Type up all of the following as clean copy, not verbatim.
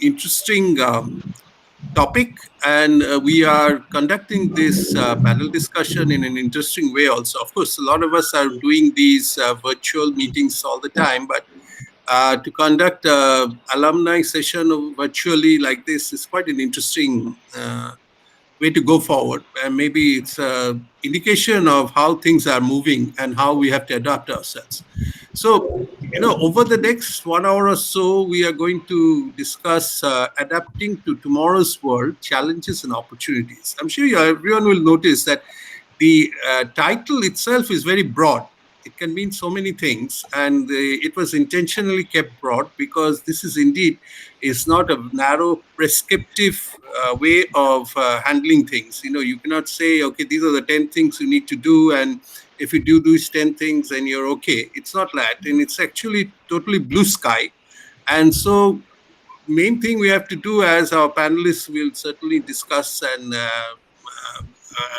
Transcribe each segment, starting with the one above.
interesting topic, and we are conducting this panel discussion in an interesting way also. Of course, a lot of us are doing these virtual meetings all the time, but to conduct alumni session virtually like this is quite an interesting way to go forward. And maybe it's an indication of how things are moving and how we have to adapt ourselves. So, over the next 1 hour or so, we are going to discuss adapting to tomorrow's world, challenges and opportunities. I'm sure everyone will notice that the title itself is very broad. It can mean so many things, and it was intentionally kept broad because this is not a narrow prescriptive way of handling things. You cannot say, okay, these are the 10 things you need to do, and if you do these 10 things, then you're okay. It's not that, and it's actually totally blue sky. And so, main thing we have to do, as our panelists will certainly discuss and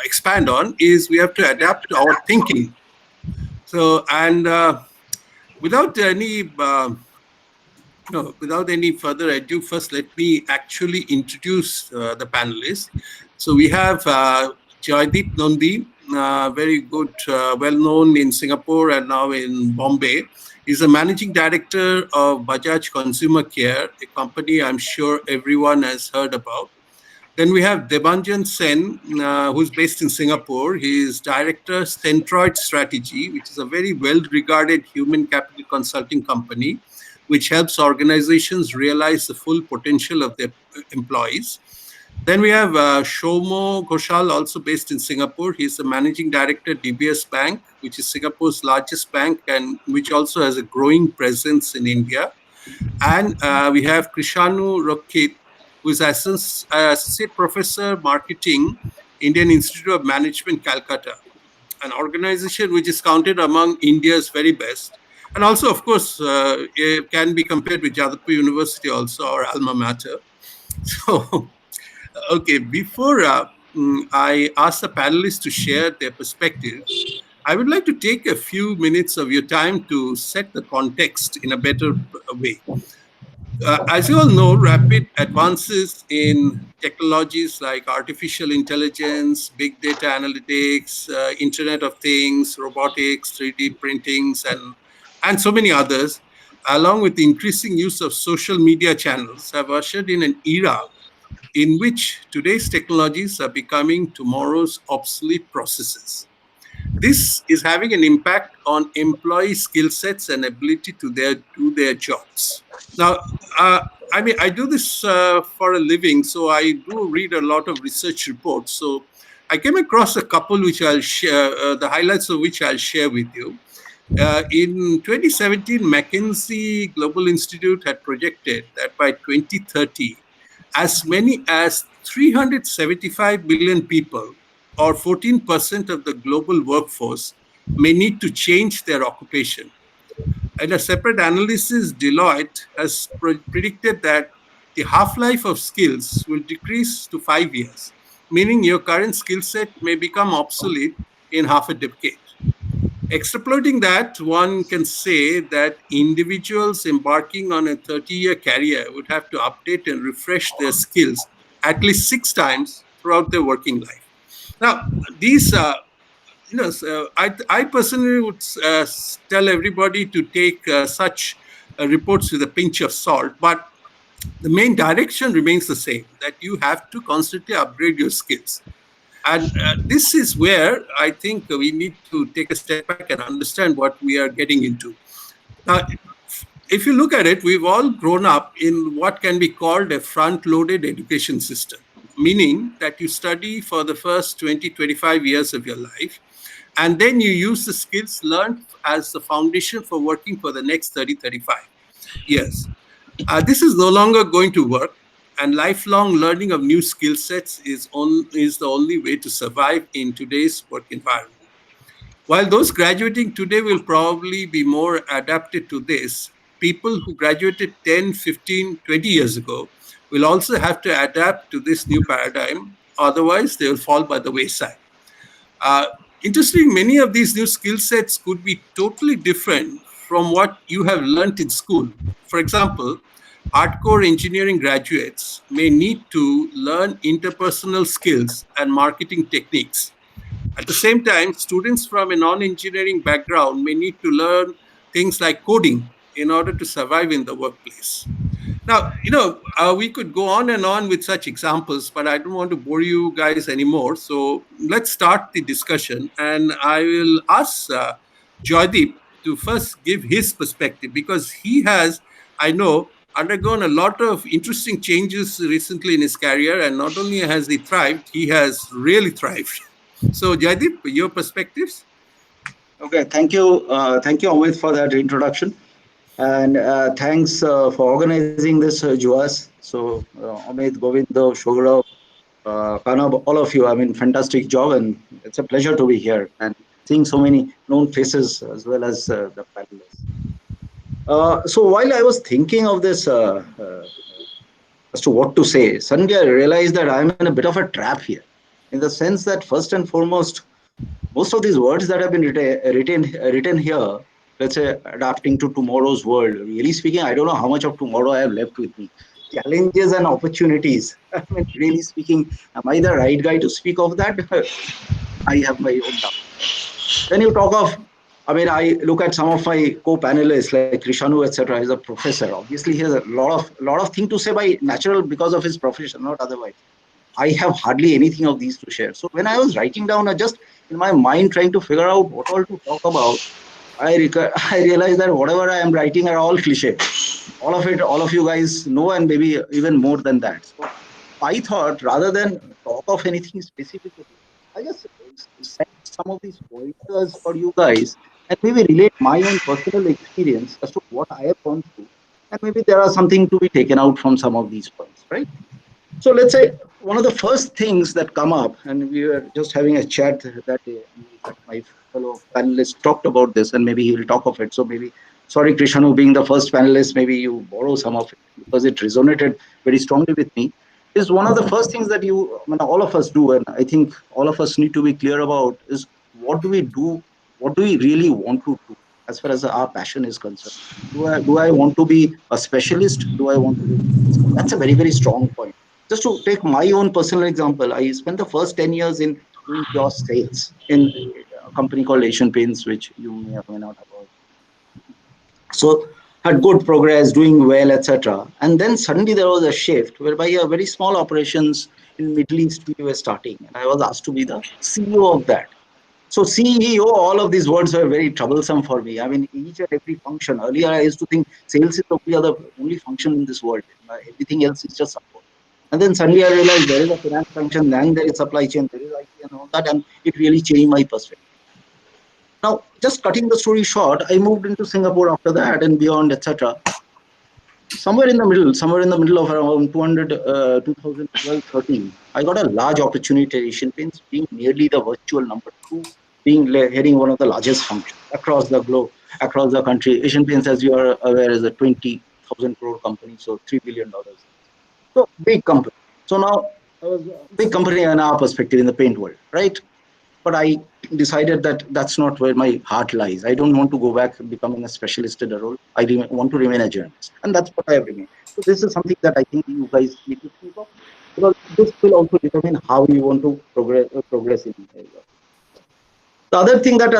expand on, is we have to adapt our thinking. So, and without any without any further ado, first let me actually introduce the panelists. So we have Jaideep Nandi, very good, well known in Singapore and now in Bombay. He's a managing director of Bajaj Consumer Care, a company I'm sure everyone has heard about. Then we have Debanjan Sen, who's based in Singapore. He is director, Centroid Strategy, which is a very well-regarded human capital consulting company, which helps organizations realize the full potential of their employees. Then we have Ghoshal, also based in Singapore. He's the managing director, DBS Bank, which is Singapore's largest bank and which also has a growing presence in India. And we have Krishanu, Rakshit, who is Associate Professor Marketing, Indian Institute of Management, Calcutta, an organization which is counted among India's very best. And also, of course, it can be compared with Jaideep University also, our alma mater. So, okay, before I ask the panelists to share their perspective, I would like to take a few minutes of your time to set the context in a better way. As you all know, rapid advances in technologies like artificial intelligence, big data analytics, Internet of Things, robotics, 3D printings, and so many others, along with the increasing use of social media channels, have ushered in an era in which today's technologies are becoming tomorrow's obsolete processes. This is having an impact on employee skill sets and ability to do their jobs. Now, I do this for a living, so I do read a lot of research reports. So I came across a couple which I'll share, the highlights of which I'll share with you. In 2017, McKinsey Global Institute had projected that by 2030, as many as 375 million people, or 14% of the global workforce, may need to change their occupation. And a separate analysis, Deloitte, has predicted that the half-life of skills will decrease to 5 years, meaning your current skill set may become obsolete in half a decade. Extrapolating that, one can say that individuals embarking on a 30-year career would have to update and refresh their skills at least 6 times throughout their working life. Now, these, I personally would tell everybody to take such reports with a pinch of salt, but the main direction remains the same, that you have to constantly upgrade your skills. And this is where I think we need to take a step back and understand what we are getting into. Now, if you look at it, we've all grown up in what can be called a front-loaded education system, meaning that you study for the first 20, 25 years of your life, and then you use the skills learned as the foundation for working for the next 30, 35 years. This is no longer going to work. And lifelong learning of new skill sets is the only way to survive in today's work environment. While those graduating today will probably be more adapted to this, people who graduated 10, 15, 20 years ago will also have to adapt to this new paradigm. Otherwise, they will fall by the wayside. Interestingly, many of these new skill sets could be totally different from what you have learned in school. For example, hardcore engineering graduates may need to learn interpersonal skills and marketing techniques. At the same time, students from a non engineering background may need to learn things like coding in order to survive in the workplace. Now, we could go on and on with such examples, but I don't want to bore you guys anymore. So let's start the discussion. And I will ask Jaideep to first give his perspective because he has, I know, undergone a lot of interesting changes recently in his career. And not only has he thrived, he has really thrived. So, Jaideep, your perspectives? Okay, thank you, Amit, for that introduction, and thanks for organizing this JUAAS. So, Amit, Govindo, Shograv, Kanab, all of you, I mean, fantastic job, and it's a pleasure to be here and seeing so many known faces as well as the panelists. So, while I was thinking of this as to what to say, suddenly I realized that I'm in a bit of a trap here, in the sense that first and foremost, most of these words that have been written here, let's say adapting to tomorrow's world, really speaking, I don't know how much of tomorrow I have left with me. Challenges and opportunities. I mean, really speaking, am I the right guy to speak of that? I have my own doubt. Then you talk of, I mean, I look at some of my co-panelists like Krishanu, etc. He's a professor. Obviously, he has a lot of thing to say by natural because of his profession, not otherwise. I have hardly anything of these to share. So when I was writing down, I just in my mind trying to figure out what all to talk about, I realized that whatever I am writing are all cliche. All of it, all of you guys know, and maybe even more than that. So I thought rather than talk of anything specifically, I just set some of these pointers for you guys and maybe relate my own personal experience as to what I have gone through. And maybe there are something to be taken out from some of these points, right? So let's say one of the first things that come up, and we were just having a chat that day, that my fellow panelist talked about this, and maybe he will talk of it. So maybe, sorry, Krishanu, being the first panelist, maybe you borrow some of it because it resonated very strongly with me. Is one of the first things that I mean, all of us do, and I think all of us need to be clear about is what do we do? What do we really want to do as far as our passion is concerned? Do I want to be a specialist? Do I want to be? That's a very, very strong point. Just to take my own personal example, I spent the first 10 years in doing pure sales in a company called Asian Paints, which you may or may not have heard. So had good progress, doing well, etc. And then suddenly there was a shift whereby a very small operations in Middle East we were starting, and I was asked to be the CEO of that. So CEO, all of these words were very troublesome for me. I mean, each and every function. Earlier, I used to think sales is the only function in this world. Everything else is just support. And then suddenly I realized there is a finance function, then there is supply chain, there is IT and all that, and it really changed my perspective. Now, just cutting the story short, I moved into Singapore after that and beyond, etc. Somewhere in the middle of around 2012, 13, I got a large opportunity at Asian Paints, being nearly the virtual number two, heading one of the largest functions across the globe, across the country. Asian Paints, as you are aware, is a 20,000 crore company, so $3 billion. So big company. So now I was a big company in our perspective in the paint world, right? But I decided that that's not where my heart lies. I don't want to go back becoming a specialist in a role. Want to remain a journalist, and that's what I have remained. So this is something that I think you guys need to think of, because this will also determine how you want to progress in your. The other thing that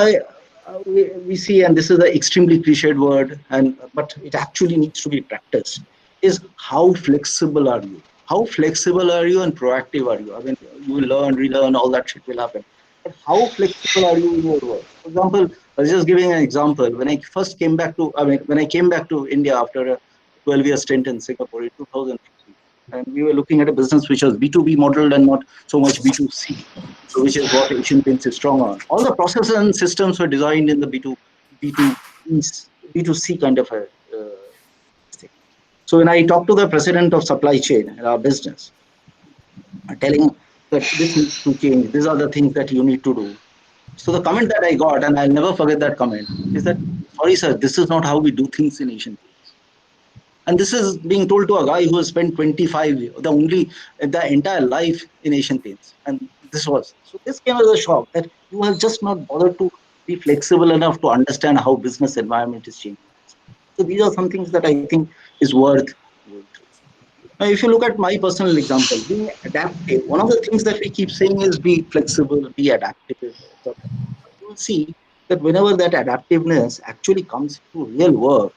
we see, and this is an extremely cliched word, and but it actually needs to be practiced, is how flexible are you? How flexible are you and proactive are you? I mean, you will learn, relearn, all that shit will happen. But how flexible are you in your work? For example, I was just giving an example. When I first came back to, I mean, when I came back to India after a 12-year stint in Singapore in 2015, and we were looking at a business which was B2B modeled and not so much B2C, so which is what Asian Paints is strong on. All the processes and systems were designed in the B2, B2C kind of a thing. So when I talked to the president of supply chain in our business, telling that this needs to change, these are the things that you need to do. So the comment that I got, and I'll never forget that comment, is that, sorry, sir, this is not how we do things in Asian Paints. And this is being told to a guy who has spent 25 years, the entire life in Asian Paints. And this came as a shock that you have just not bothered to be flexible enough to understand how business environment is changing. So these are some things that I think is worth. Now, if you look at my personal example, being adaptive, one of the things that we keep saying is be flexible, be adaptive, etc. You will see that whenever that adaptiveness actually comes to real work,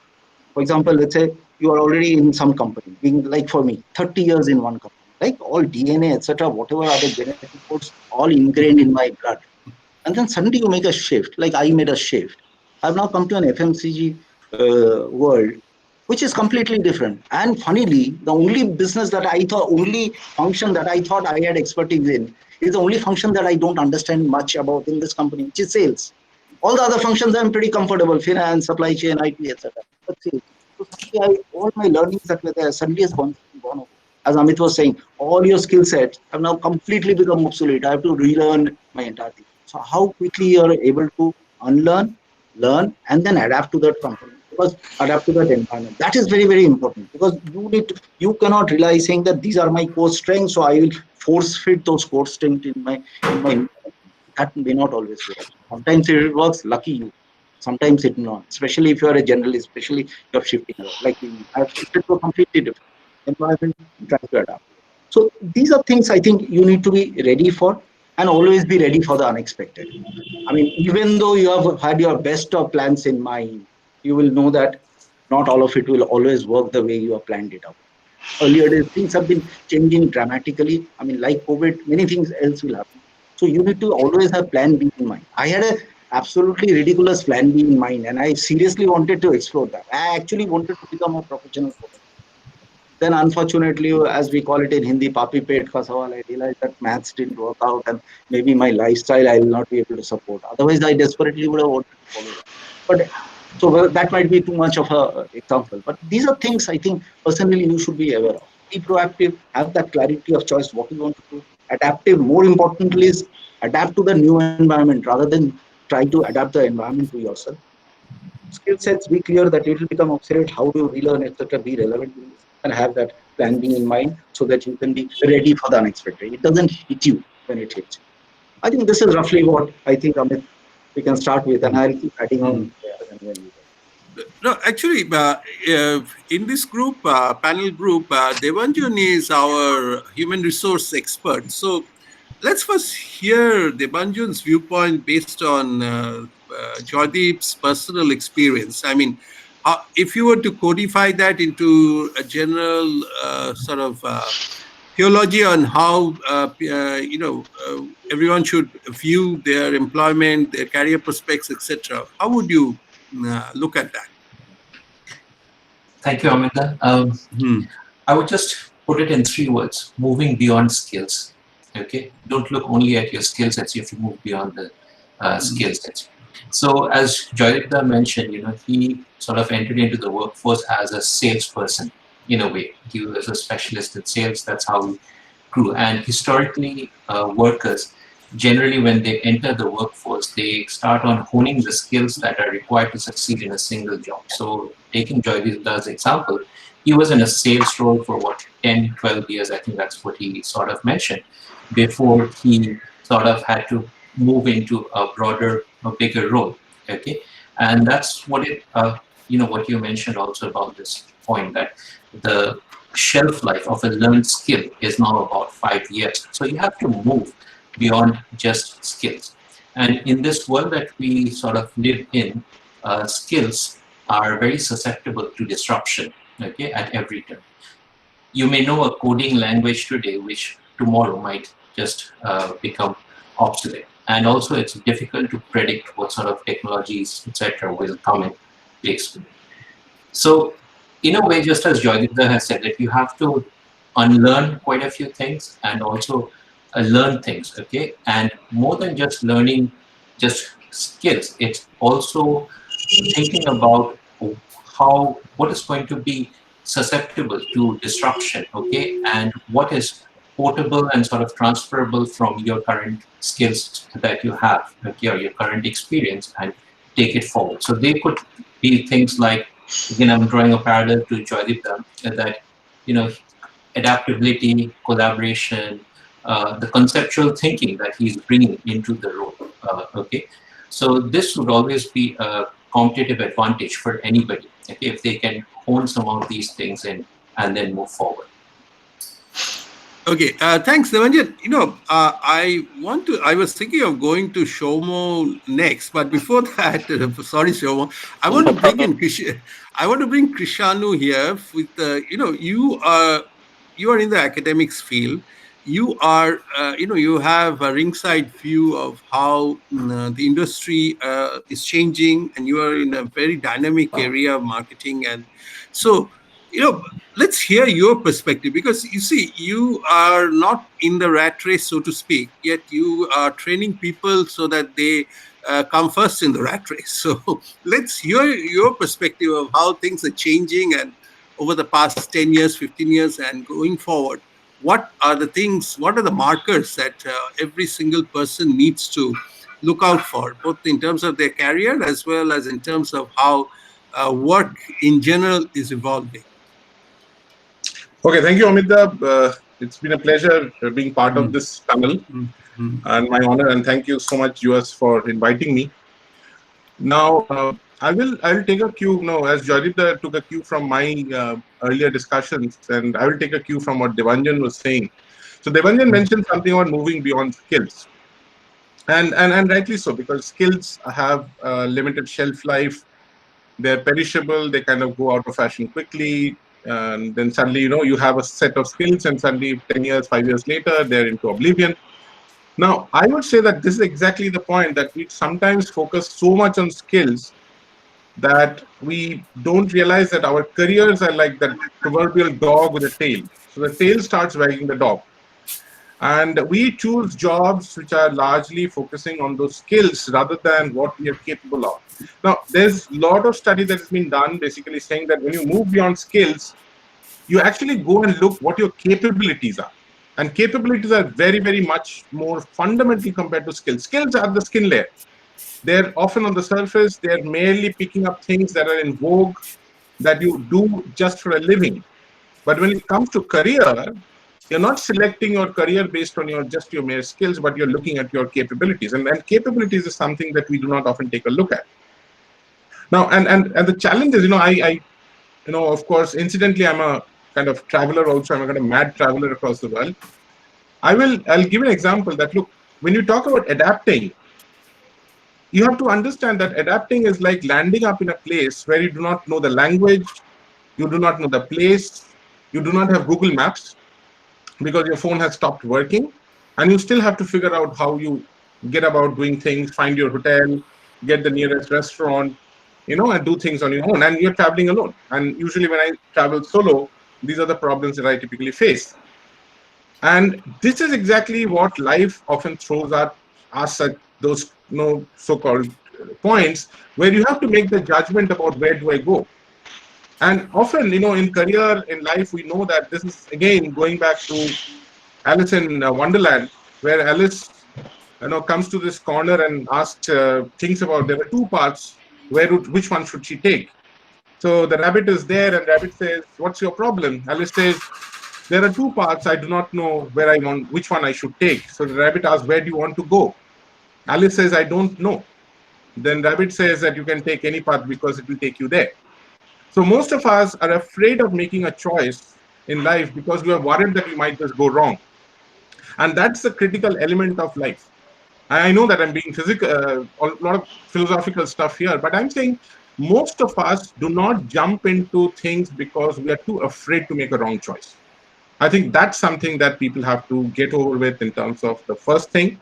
for example, let's say you are already in some company, being like for me, 30 years in one company, like all DNA, etc., whatever are the genetic codes, all ingrained in my blood. And then suddenly you make a shift, like I made a shift. I've now come to an FMCG world, which is completely different. And funnily, the only business that I thought, only function that I thought I had expertise in, is the only function that I don't understand much about in this company, which is sales. All the other functions I'm pretty comfortable, finance, supply chain, IT, etc. But sales. So suddenly all my learnings that were there suddenly has gone away. As Amit was saying, all your skill sets have now completely become obsolete. I have to relearn my entire thing. So how quickly you're able to unlearn, learn, and then adapt to that company, because adapt to that environment. That is very, very important, because you cannot rely saying that these are my core strengths, so I will force fit those core strengths in my environment. That may not always work. Sometimes it works, lucky you. Sometimes it not, especially if you are a generalist, especially you're shifting like me. I've shifted to a completely different environment and trying to adapt. So these are things I think you need to be ready for, and always be ready for the unexpected. I mean, even though you have had your best of plans in mind, you will know that not all of it will always work the way you have planned it out. Earlier days, things have been changing dramatically. I mean, like COVID, many things else will happen. So you need to always have plan B in mind. I had a absolutely ridiculous plan B in mind, and I seriously wanted to explore that. I actually wanted to become a professional photographer. Then unfortunately, as we call it in Hindi, papi pet ka sawal, I realized that maths didn't work out, and maybe my lifestyle I will not be able to support. Otherwise, I desperately would have wanted to follow that. But so well, that might be too much of a example. But these are things I think personally you should be aware of. Be proactive, have that clarity of choice, what you want to do. Adaptive, more importantly, is adapt to the new environment rather than try to adapt the environment to yourself. Skill sets, be clear that it will become obsolete. How do you relearn, etc. Be relevant in this and have that plan B in mind so that you can be ready for the unexpected. It doesn't hit you when it hits you. I think this is roughly what I think, Amit, we can start with, and I'll keep adding on as and when we go. No, actually, in this group, panel group, Debanjan is our human resource expert. So let's first hear Debanjan's viewpoint based on Jaideep's personal experience. I mean, if you were to codify that into a general sort of theology on how everyone should view their employment, their career prospects, etc., how would you look at that? Thank you, Amita. Hmm. I would just put it in 3 words: moving beyond skills. Okay, don't look only at your skill sets. You have to move beyond the skill sets. So, as Jaideep mentioned, he sort of entered into the workforce as a salesperson. In a way, he was a specialist in sales. That's how he grew. And historically, workers generally, when they enter the workforce, they start on honing the skills that are required to succeed in a single job. So, taking Jaideep's example, he was in a sales role for what, 10, 12 years, I think that's what he sort of mentioned, before he sort of had to move into a broader, a bigger role. Okay. And that's what what you mentioned also about this point, that the shelf life of a learned skill is now about 5 years. So you have to move beyond just skills. And in this world that we sort of live in, skills are very susceptible to disruption, okay, at every turn. You may know a coding language today, which tomorrow might just become obsolete. And also, it's difficult to predict what sort of technologies, etc., will come in place. So, in a way, just as Jaideep has said, that you have to unlearn quite a few things and also learn things, okay? And more than just learning just skills, it's also thinking about what is going to be susceptible to disruption, okay? And what is portable and sort of transferable from your current skills that you have, okay, or your current experience, and take it forward. So they could be things like, again, I'm drawing a parallel to Jaideep, that, adaptability, collaboration, the conceptual thinking that he's bringing into the role. Okay, so this would always be a competitive advantage for anybody, okay, if they can hone some of these things in and then move forward. Okay, thanks, Debanjan. I was thinking of going to Shomo next, but before that, sorry, Shomo, I want to No bring problem. in I want to bring Krishanu here with you are in the academics field. You are, you have a ringside view of how the industry is changing, and you are in a very dynamic area of marketing, and so you know let's hear your perspective, because you see you are not in the rat race, so to speak, yet you are training people so that they come first in the rat race. So let's hear your perspective of how things are changing, and over the past 10 years, 15 years, and going forward, what are the markers that every single person needs to look out for, both in terms of their career as well as in terms of how work in general is evolving. Okay, thank you, Amit. It's been a pleasure being part of Mm, this panel, mm, mm, and my honor. And thank you so much, US, for inviting me. Now, I will take a cue. No, as Jaideep took a cue from my earlier discussions, and I will take a cue from what Debanjan was saying. So Debanjan mm, mentioned something about moving beyond skills, and rightly so, because skills have limited shelf life. They're perishable. They kind of go out of fashion quickly. And then suddenly, you have a set of skills, and suddenly 10 years, 5 years later, they're into oblivion. Now, I would say that this is exactly the point, that we sometimes focus so much on skills that we don't realize that our careers are like that proverbial dog with a tail. So the tail starts wagging the dog. And we choose jobs which are largely focusing on those skills rather than what we are capable of. Now, there's a lot of study that has been done basically saying that when you move beyond skills, you actually go and look what your capabilities are. And capabilities are very, very much more fundamental compared to skills. Skills are the skin layer. They're often on the surface, they're merely picking up things that are in vogue that you do just for a living. But when it comes to career, you're not selecting your career based on your mere skills, but you're looking at your capabilities. And capabilities is something that we do not often take a look at. Now, and the challenge is, of course, incidentally, I'm a kind of traveler also. I'm a kind of mad traveler across the world. I'll give an example that, look, when you talk about adapting, you have to understand that adapting is like landing up in a place where you do not know the language, you do not know the place, you do not have Google Maps because your phone has stopped working, and you still have to figure out how you get about doing things, find your hotel, get the nearest restaurant, and do things on your own. And you're traveling alone. And usually when I travel solo, these are the problems that I typically face. And this is exactly what life often throws at us at those so-called points where you have to make the judgment about where do I go. And often, in career, in life, we know that this is again going back to Alice in Wonderland, where Alice, comes to this corner and asks, thinks about there are two paths. Which one should she take? So the rabbit is there, and rabbit says, "What's your problem?" Alice says, "There are two paths. I do not know which one I should take." So the rabbit asks, "Where do you want to go?" Alice says, "I don't know." Then rabbit says that you can take any path because it will take you there. So most of us are afraid of making a choice in life because we are worried that we might just go wrong. And that's the critical element of life. I know that I'm being physical, a lot of philosophical stuff here, but I'm saying most of us do not jump into things because we are too afraid to make a wrong choice. I think that's something that people have to get over with in terms of the first thing.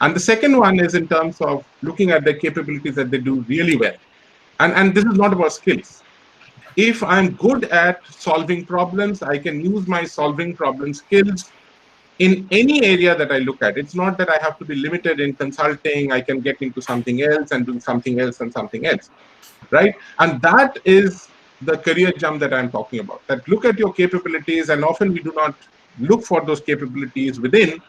And the second one is in terms of looking at the capabilities that they do really well. And this is not about skills. If I'm good at solving problems, I can use my solving problem skills in any area that I look at. It's not that I have to be limited in consulting. I can get into something else and do something else and something else, right? And that is the career jump that I'm talking about. That look at your capabilities, and often we do not look for those capabilities within.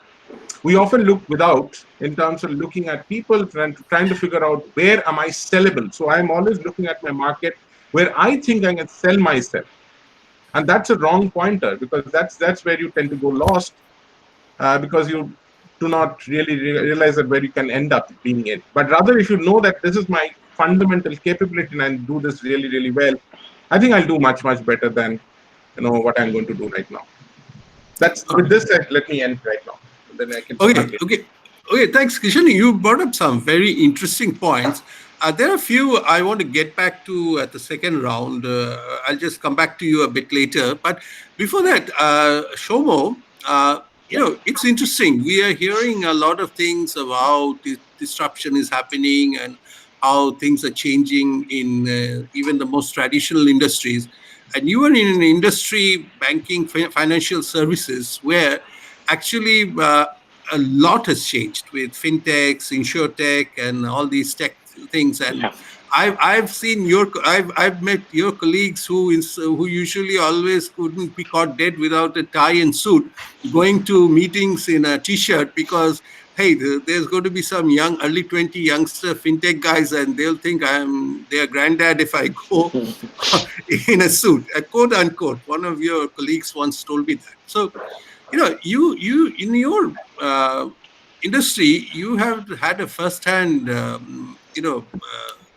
We often look without in terms of looking at people trying to figure out where am I sellable. So I'm always looking at my market where I think I can sell myself. And that's a wrong pointer because that's where you tend to go lost because you do not really realize that where you can end up being in. But rather, if you know that this is my fundamental capability and I do this really, really well, I think I'll do much, much better than what I'm going to do right now. That's with this. Let me end right now. Then I can start Okay, later. okay. Okay, thanks, Krishanu. You brought up some very interesting points. There are a few I want to get back to at the second round. I'll just come back to you a bit later. But before that, Shomo, it's interesting. We are hearing a lot of things about disruption is happening and how things are changing in even the most traditional industries. And you are in an industry, banking, financial services, where actually a lot has changed with fintechs, insurtech, and all these tech things. And Yeah. I've seen I've met your colleagues who usually always couldn't be caught dead without a tie and suit, going to meetings in a t-shirt because hey, there's going to be some young early 20 youngster fintech guys and they'll think I'm their granddad if I go in a suit, a quote unquote. One of your colleagues once told me that. So you in your industry, you have had a first-hand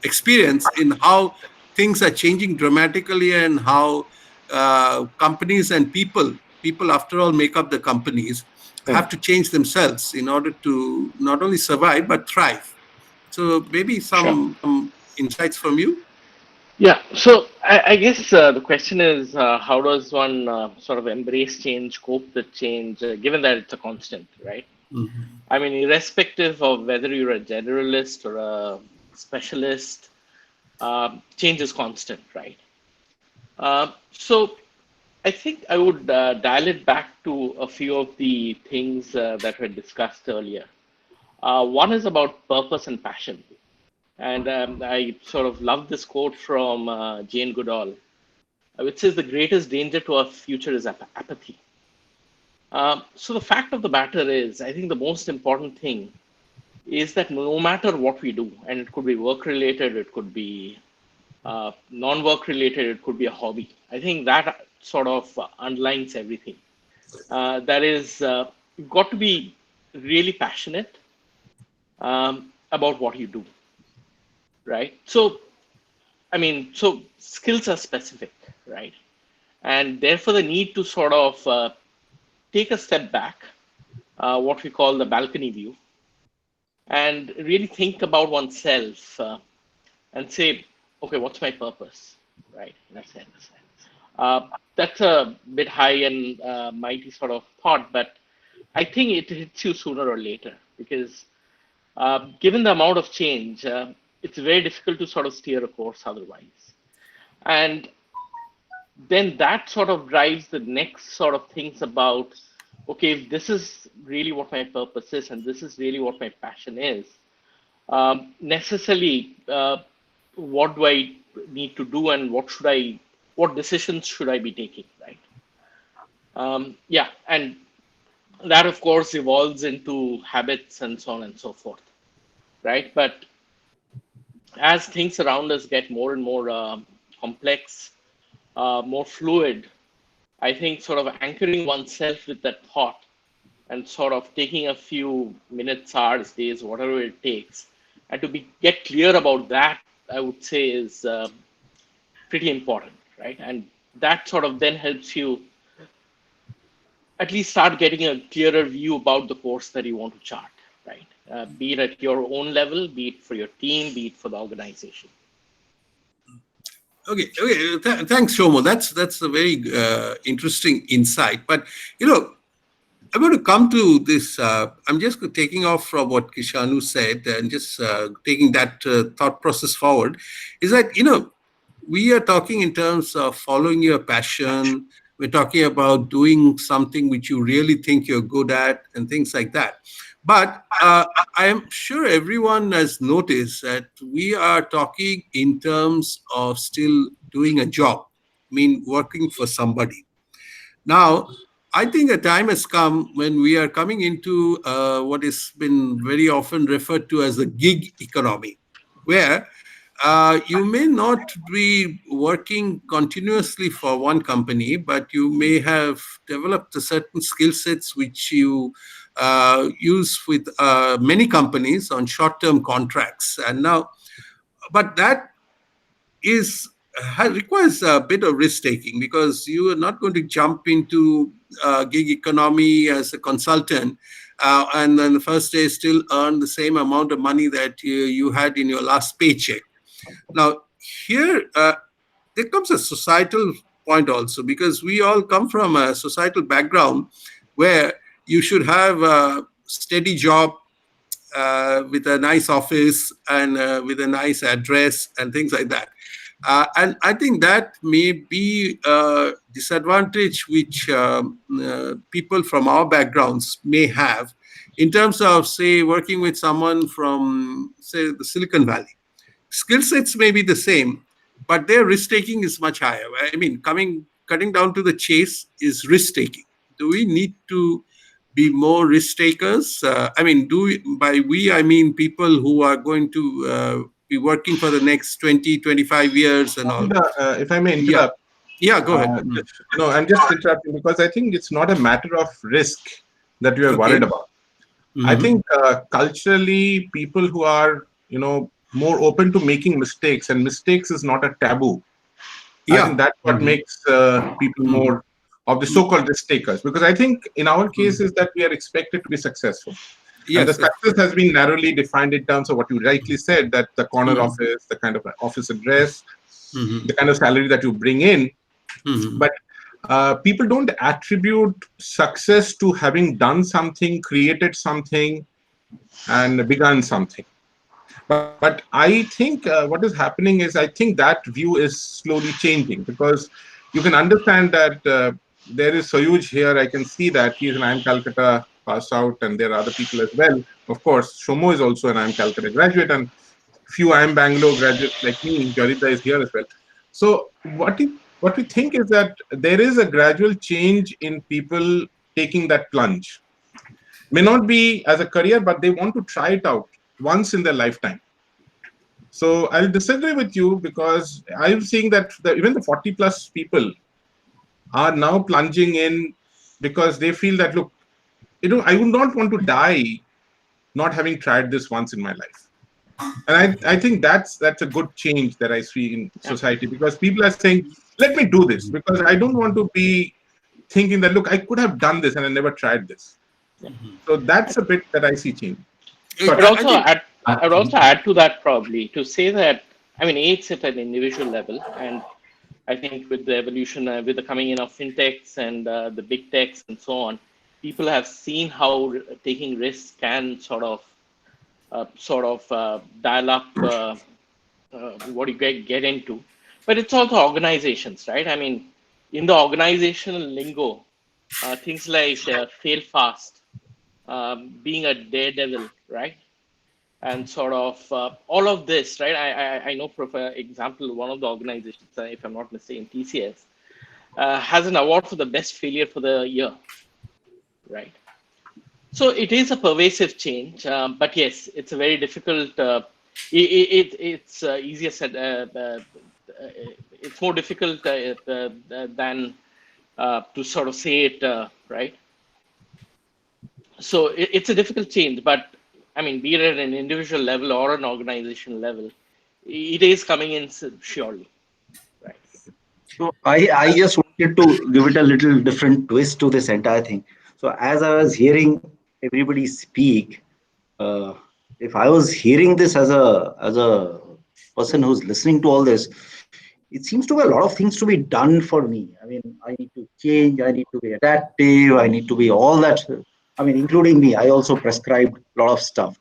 experience in how things are changing dramatically and how companies and people after all make up the companies have to change themselves in order to not only survive but thrive. So maybe Sure. some insights from you. Yeah. So I guess the question is, how does one sort of embrace change, cope with change, given that it's a constant, right? Mhm. I mean, irrespective of whether you're a generalist or a specialist, change is constant, right? So I think I would dial it back to a few of the things that were discussed earlier. One is about purpose and passion. And I sort of love this quote from Jane Goodall, which says the greatest danger to our future is apathy. So the fact of the matter is, I think the most important thing is that no matter what we do, and it could be work related, it could be non-work related, it could be a hobby. I think that sort of underlines everything. That is, you've got to be really passionate about what you do, right? So, I mean, so skills are specific, right? And therefore, the need to sort of take a step back, what we call the balcony view, and really think about oneself and say, okay, what's my purpose, right? In a sense. That's a bit high and mighty sort of thought, but I think it hits you sooner or later because given the amount of change, it's very difficult to sort of steer a course otherwise. And then that sort of drives the next sort of things about, okay, if this is really what my purpose is and this is really what my passion is, necessarily, what do I need to do and what decisions should I be taking, right? Yeah, and that of course evolves into habits and so on and so forth, right? But as things around us get more and more complex, more fluid, I think sort of anchoring oneself with that thought and sort of taking a few minutes, hours, days, whatever it takes, and to get clear about that, I would say is pretty important, right? And that sort of then helps you at least start getting a clearer view about the course that you want to chart, right? Be it at your own level, be it for your team, be it for the organization. Okay. Thanks, Shomo. That's a very interesting insight. But I'm going to come to this. I'm just taking off from what Krishanu said and just taking that thought process forward. Is that we are talking in terms of following your passion. We're talking about doing something which you really think you're good at and things like that. But I am sure everyone has noticed that we are talking in terms of still doing a job, I mean, working for somebody. Now, I think a time has come when we are coming into what has been very often referred to as the gig economy, where you may not be working continuously for one company, but you may have developed a certain skill sets which you use with many companies on short-term contracts. And now, but that is requires a bit of risk taking, because you are not going to jump into gig economy as a consultant and then the first day still earn the same amount of money that you had in your last paycheck. Now, here there comes a societal point also, because we all come from a societal background where you should have a steady job with a nice office and with a nice address and things like that. And I think that may be a disadvantage which people from our backgrounds may have in terms of, say, working with someone from, say, the Silicon Valley. Skill sets may be the same, but their risk taking is much higher. I mean, cutting down to the chase is risk taking. Do we need to be more risk takers? I mean, by we, I mean people who are going to be working for the next 20, 25 years and all. If I may Yeah. interrupt. Yeah, go ahead. No, I'm just interrupting because I think it's not a matter of risk that we are worried about. I think culturally, people who are, more open to making mistakes, and mistakes is not a taboo. Yeah. I think that's what makes people more of the so-called risk takers. Because I think in our case is that we are expected to be successful. Yes, and the success has been narrowly defined in terms of what you rightly said, that the corner office, the kind of office address, the kind of salary that you bring in. But people don't attribute success to having done something, created something, and begun something. But I think what is happening is, I think that view is slowly changing, because you can understand that there is Sayuj here. I can see that he is an IIM Calcutta pass out, and there are other people as well. Of course, Shomo is also an IIM Calcutta graduate, and few IIM Bangalore graduates like me. Jarida is here as well. So what we think is that there is a gradual change in people taking that plunge. May not be as a career, but they want to try it out once in their lifetime. So I'll disagree with you, because I'm seeing that even the 40 plus people are now plunging in because they feel that, look, I would not want to die not having tried this once in my life. And I think that's a good change that I see in society, because people are saying, let me do this, because I don't want to be thinking that, look, I could have done this and I never tried this. So that's a bit that I see change. I would also add to that, probably, to say that, I mean, it's at an individual level. And I think with the evolution, with the coming in of fintechs and the big techs and so on, people have seen how taking risks can sort of dial up what you get into. But it's also organizations, right? I mean, in the organizational lingo, things like fail fast, being a daredevil, right? And sort of all of this, right? I know, for example, one of the organizations, if I'm not mistaken, TCS, has an award for the best failure for the year, right? So it is a pervasive change, but yes, it's a very difficult. It's easier said. It's more difficult than to sort of say it, right? So it's a difficult change, but I mean, be it at an individual level or an organizational level, it is coming in surely, right? So I just wanted to give it a little different twist to this entire thing. So as I was hearing everybody speak, if I was hearing this as a person who's listening to all this, it seems to be a lot of things to be done for me. I mean, I need to change, I need to be adaptive, I need to be all that. I mean, including me, I also prescribed a lot of stuff.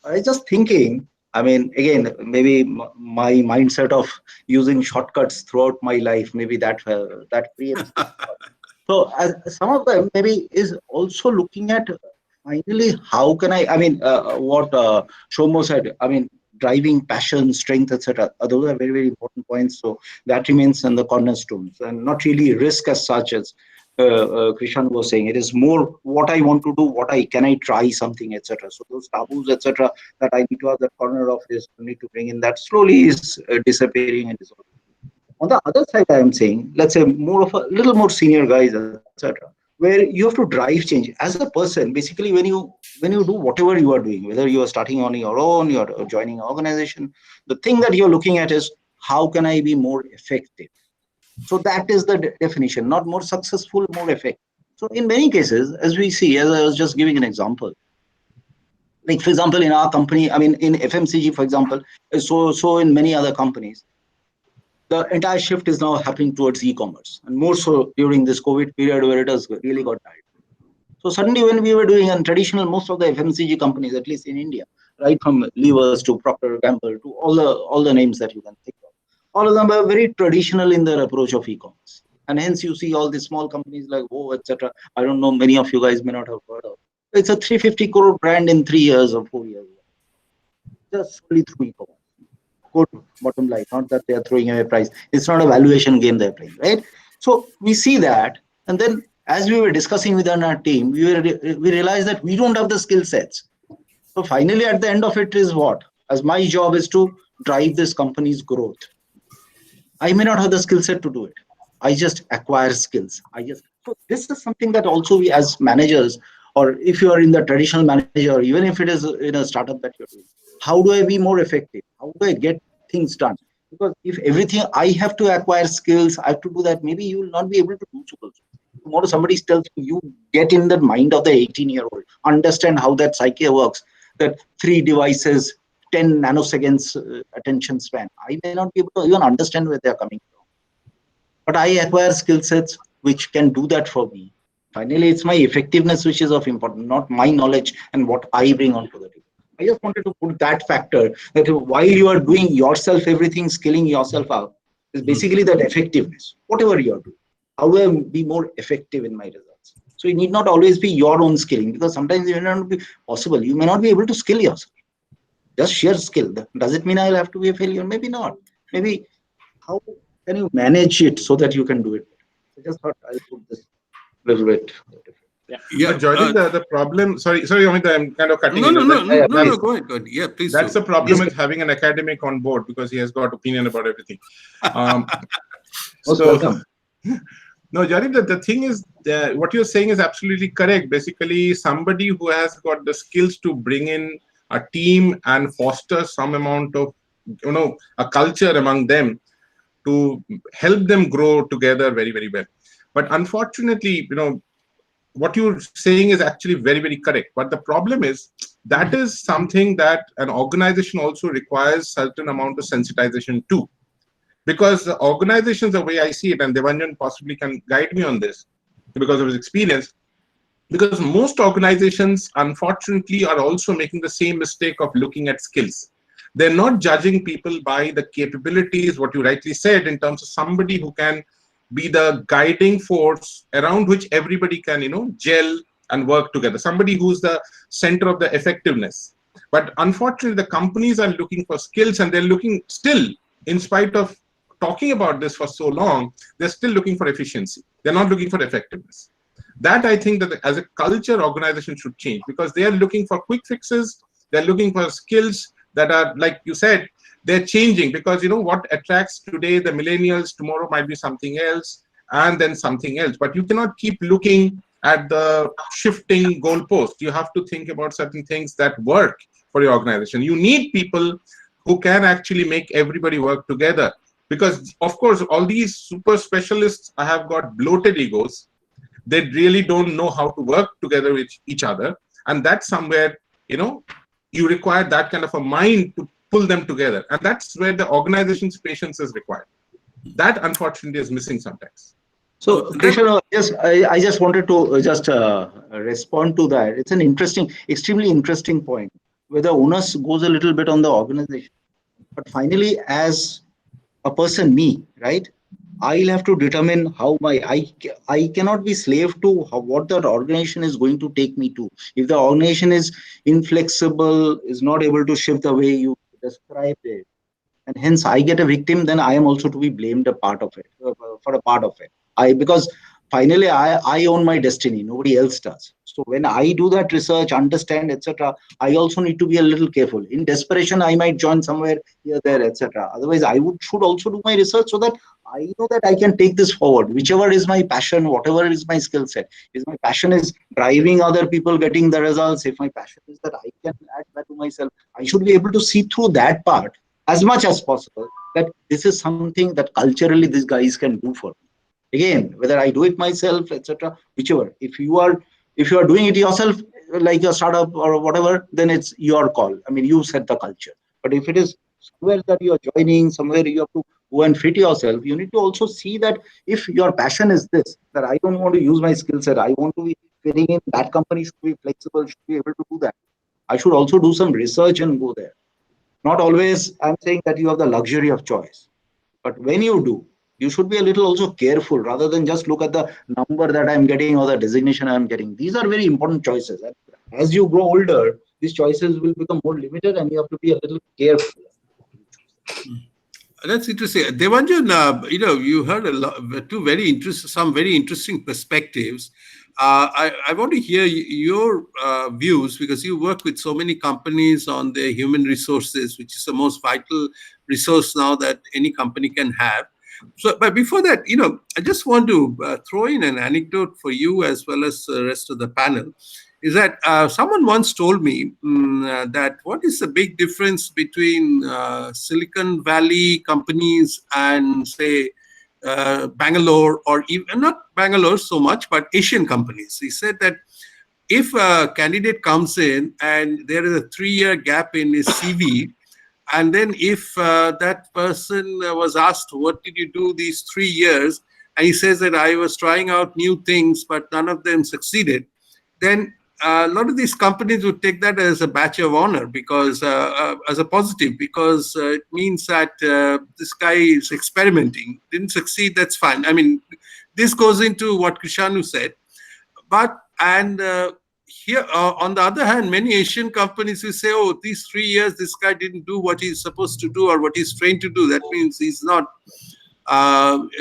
I was just thinking, I mean, again, maybe my mindset of using shortcuts throughout my life, maybe that creates. So some of them maybe is also looking at finally how can I mean, what Shomo said, I mean, driving passion, strength, etc. Those are very, very important points. So that remains in the cornerstones, and not really risk as such as Krishanu was saying. It is more what I want to do, can I try something, etc. So those taboos, etc., that I need to have that corner of this, need to bring in, that slowly is disappearing and dissolving. On the other side, I am saying, let's say more of a little more senior guys, etc., where you have to drive change as a person. Basically, when you do whatever you are doing, whether you are starting on your own, you're joining an organization, the thing that you're looking at is how can I be more effective? So that is the definition, not more successful, more effective. So in many cases, as we see, as I was just giving an example, like for example, in our company, I mean, in FMCG, for example, so in many other companies, the entire shift is now happening towards e-commerce, and more so during this COVID period where it has really got tight. So suddenly when we were doing, and traditional, most of the FMCG companies, at least in India, right from Levers to Procter & Gamble to all the names that you can think of, all of them are very traditional in their approach of e-commerce. And hence you see all these small companies like etc. I don't know, many of you guys may not have heard of. It's a 350 crore brand in 3 years or 4 years, just solely through e-commerce. Good bottom line, not that they are throwing away price. It's not a valuation game they're playing, right? So we see that, and then as we were discussing within our team, we realized that we don't have the skill sets. So finally, at the end of it is what? As my job is to drive this company's growth. I may not have the skill set to do it. I just acquire skills. So this is something that also we as managers, or if you are in the traditional manager, even if it is in a startup that you're doing, how do I be more effective? How do I get things done? Because if everything I have to acquire skills, I have to do that, maybe you will not be able to do so also. Tomorrow somebody tells you, get in the mind of the 18-year-old, understand how that psyche works, that 3 devices, 10 nanoseconds attention span. I may not be able to even understand where they're coming from. But I acquire skill sets which can do that for me. Finally, it's my effectiveness which is of importance, not my knowledge and what I bring onto the table. I just wanted to put that factor, that while you are doing yourself everything, skilling yourself out, is basically that effectiveness, whatever you're doing. How do I be more effective in my results? So it need not always be your own skilling, because sometimes it may not be possible. You may not be able to skill yourself. Just sheer skill. Does it mean I'll have to be a failure? Maybe not. Maybe how can you manage it so that you can do it? I just thought I'll put this a little bit. Yeah. But Jaideep, the problem. Sorry, Amit, I'm kind of cutting in. No, go ahead. Yeah, please. That's the problem with having an academic on board, because he has got opinion about everything. Welcome. No, Jaideep, the thing is, what you're saying is absolutely correct. Basically, somebody who has got the skills to bring in a team and foster some amount of, a culture among them to help them grow together very, very well. But unfortunately, what you're saying is actually very, very correct. But the problem is, that is something that an organization also requires certain amount of sensitization too. Because the organizations, the way I see it, and Debanjan possibly can guide me on this because of his experience, because most organizations, unfortunately, are also making the same mistake of looking at skills. They're not judging people by the capabilities, what you rightly said, in terms of somebody who can be the guiding force around which everybody can, gel and work together. Somebody who's the center of the effectiveness. But unfortunately, the companies are looking for skills, and they're looking still, in spite of talking about this for so long, they're still looking for efficiency. They're not looking for effectiveness. That I think that as a culture, organization should change, because they are looking for quick fixes. They're looking for skills that are, like you said, they're changing, because what attracts today the millennials, tomorrow might be something else, and then something else. But you cannot keep looking at the shifting goalpost. You have to think about certain things that work for your organization. You need people who can actually make everybody work together, because of course all these super specialists have got bloated egos. They really don't know how to work together with each other, and that's somewhere you require that kind of a mind to pull them together, and that's where the organization's patience is required. That unfortunately is missing sometimes. So, Krishanu, I just wanted to just respond to that. It's an extremely interesting point, where the onus goes a little bit on the organization. But finally, as a person, me, right? I'll have to determine how I cannot be slave to what that organization is going to take me to. If the organization is inflexible, is not able to shift the way you described it, and hence I get a victim, then I am also to be blamed for a part of it. Because finally I own my destiny, nobody else does. So when I do that research, understand, etc., I also need to be a little careful. In desperation, I might join somewhere here, there, etc. Otherwise, I should also do my research so that I know that I can take this forward. Whichever is my passion, whatever is my skill set. If my passion is driving other people getting the results, if my passion is that I can add that to myself, I should be able to see through that part as much as possible, that this is something that culturally these guys can do for me. Again, whether I do it myself, etc., whichever. If you are doing it yourself, like a startup or whatever, then it's your call. I mean, you set the culture. But if it is somewhere that you are joining, somewhere you have to go and fit yourself, you need to also see that if your passion is this, that I don't want to use my skill set, I want to be fitting in, that company should be flexible, should be able to do that. I should also do some research and go there. Not always I'm saying that you have the luxury of choice, but when you do, you should be a little also careful rather than just look at the number that I'm getting or the designation I'm getting. These are very important choices. And as you grow older, these choices will become more limited and you have to be a little careful. That's interesting. Debanjan, you heard a lot, some very interesting perspectives. I want to hear your views because you work with so many companies on their human resources, which is the most vital resource now that any company can have. So, but before that, I just want to throw in an anecdote for you as well as the rest of the panel. Is that someone once told me that what is the big difference between Silicon Valley companies and, say, Bangalore, or even not Bangalore so much, but Asian companies? He said that if a candidate comes in and there is a 3-year gap in his CV, and then if that person was asked, what did you do these 3 years? And he says that I was trying out new things, but none of them succeeded. Then a lot of these companies would take that as a badge of honor, because as a positive, because it means that this guy is experimenting. Didn't succeed, that's fine. I mean, this goes into what Krishanu said. But, here, on the other hand, many Asian companies will say, oh, these 3 years, this guy didn't do what he's supposed to do or what he's trained to do. That means he's not,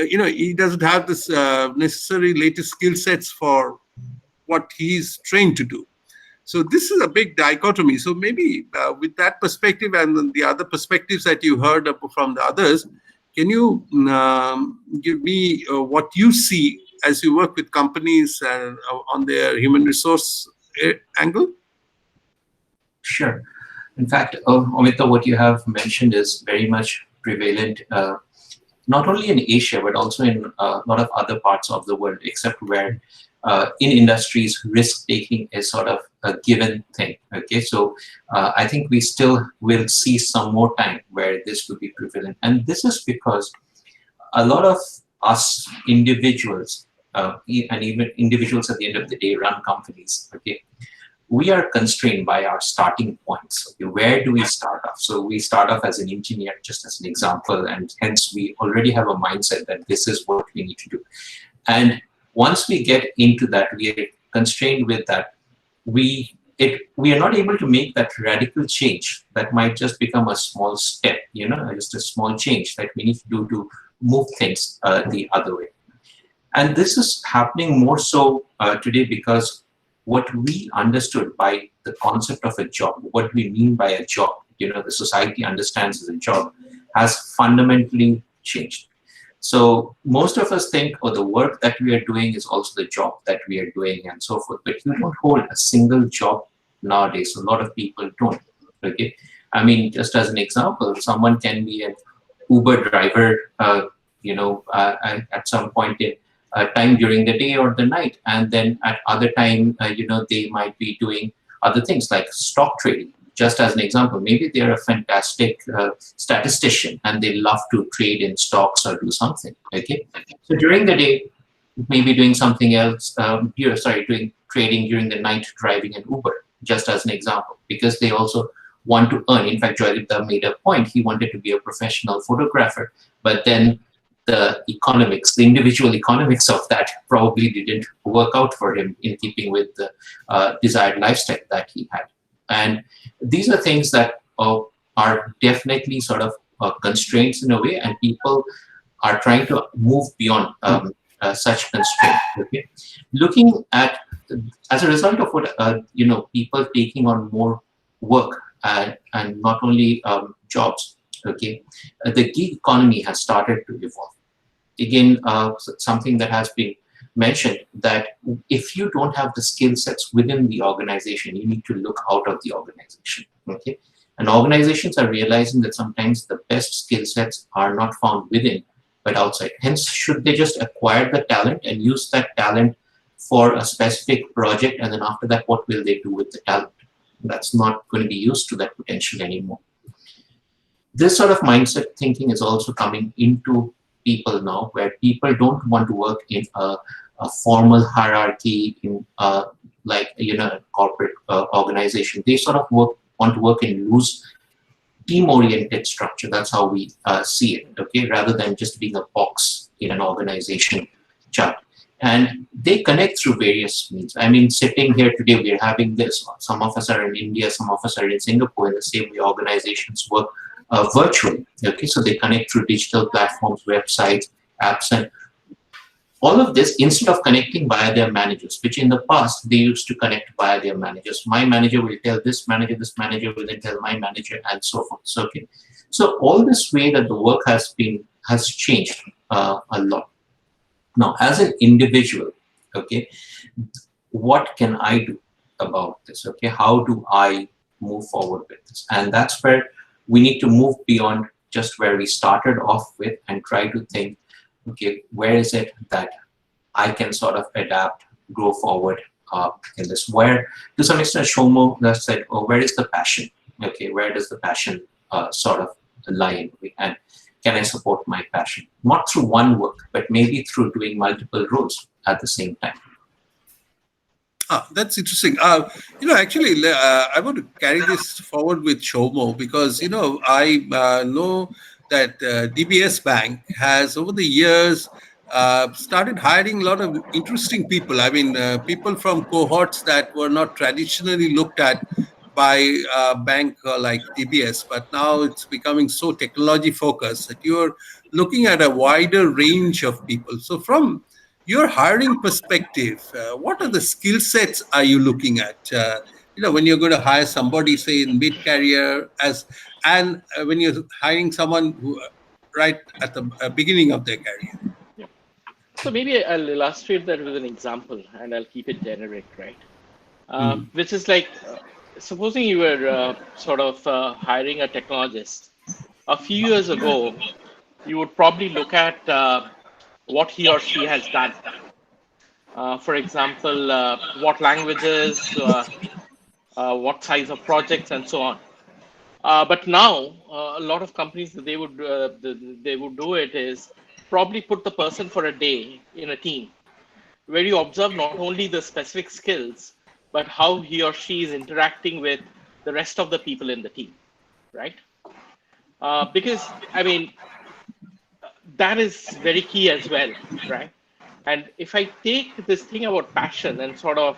he doesn't have this necessary latest skill sets for what he's trained to do. So this is a big dichotomy. So maybe with that perspective and the other perspectives that you heard from the others, can you give me what you see as you work with companies on their human resource angle? Sure. In fact, Amita, what you have mentioned is very much prevalent, not only in Asia, but also in a lot of other parts of the world, except where in industries, risk-taking is sort of a given thing. Okay, so I think we still will see some more time where this will be prevalent. And this is because a lot of us individuals, and even individuals at the end of the day run companies, okay, we are constrained by our starting points. Okay, where do we start off? So we start off as an engineer, just as an example, and hence we already have a mindset that this is what we need to do. And once we get into that, we are constrained with that. We are not able to make that radical change that might just become a small step, just a small change that we need to do to move things the other way. And this is happening more so today because what we understood by the concept of a job, what we mean by a job, the society understands as a job, has fundamentally changed. So most of us think, oh, the work that we are doing is also the job that we are doing and so forth. But you don't hold a single job nowadays. A lot of people don't. Okay, I mean, just as an example, someone can be an Uber driver, at some point in time during the day or the night, and then at other time, they might be doing other things like stock trading. Just as an example, maybe they're a fantastic statistician and they love to trade in stocks or do something. Okay, so during the day, maybe doing something else. Doing trading during the night, driving an Uber. Just as an example, because they also want to earn. In fact, Jaideep made a point. He wanted to be a professional photographer, but then the economics, the individual economics of that probably didn't work out for him in keeping with the desired lifestyle that he had. And these are things that are definitely sort of constraints in a way, and people are trying to move beyond such constraints. Okay, looking at as a result of what people taking on more work and not only jobs. Okay, the gig economy has started to evolve. Again, something that has been mentioned, that if you don't have the skill sets within the organization, you need to look out of the organization. Okay, And organizations are realizing that sometimes the best skill sets are not found within, but outside. Hence, should they just acquire the talent and use that talent for a specific project, and then after that, what will they do with the talent? That's not going to be used to that potential anymore. This sort of mindset thinking is also coming into people now, where people don't want to work in a formal hierarchy in a corporate organization. They sort of want to work in loose, team-oriented structure. That's how we see it, okay, rather than just being a box in an organization chart. And they connect through various means. I mean, sitting here today, we're having this. Some of us are in India, some of us are in Singapore. In the same way, organizations work virtually. Okay, so they connect through digital platforms, websites, apps, and all of this instead of connecting via their managers, which in the past they used to connect via their managers. My manager will tell this manager will then tell my manager, and so forth. So, okay, so all this way that the work has changed a lot. Now, as an individual, okay, what can I do about this? Okay, how do I move forward with this? And that's where we need to move beyond just where we started off with and try to think, okay, where is it that I can sort of adapt, grow forward in this? Where, to some extent, Shomo has said, oh, where is the passion? Okay, where does the passion sort of lie in? And can I support my passion? Not through one work, but maybe through doing multiple roles at the same time. That's interesting. Actually, I want to carry this forward with Shomo because, I know that DBS Bank has over the years started hiring a lot of interesting people. I mean, people from cohorts that were not traditionally looked at by a bank like DBS, but now it's becoming so technology focused that you're looking at a wider range of people. So from your hiring perspective, what are the skill sets are you looking at? When you're going to hire somebody, say in mid-career, and when you're hiring someone who right at the beginning of their career. Yeah. So maybe I'll illustrate that with an example, and I'll keep it generic, right? Which is like, supposing you were sort of hiring a technologist. A few years ago, you would probably look at what he or she has done. For example, what languages, what size of projects, and so on. But now, a lot of companies that they would do it is probably put the person for a day in a team, where you observe not only the specific skills, but how he or she is interacting with the rest of the people in the team, right? Because I mean, that is very key as well, right? And if I take this thing about passion and sort of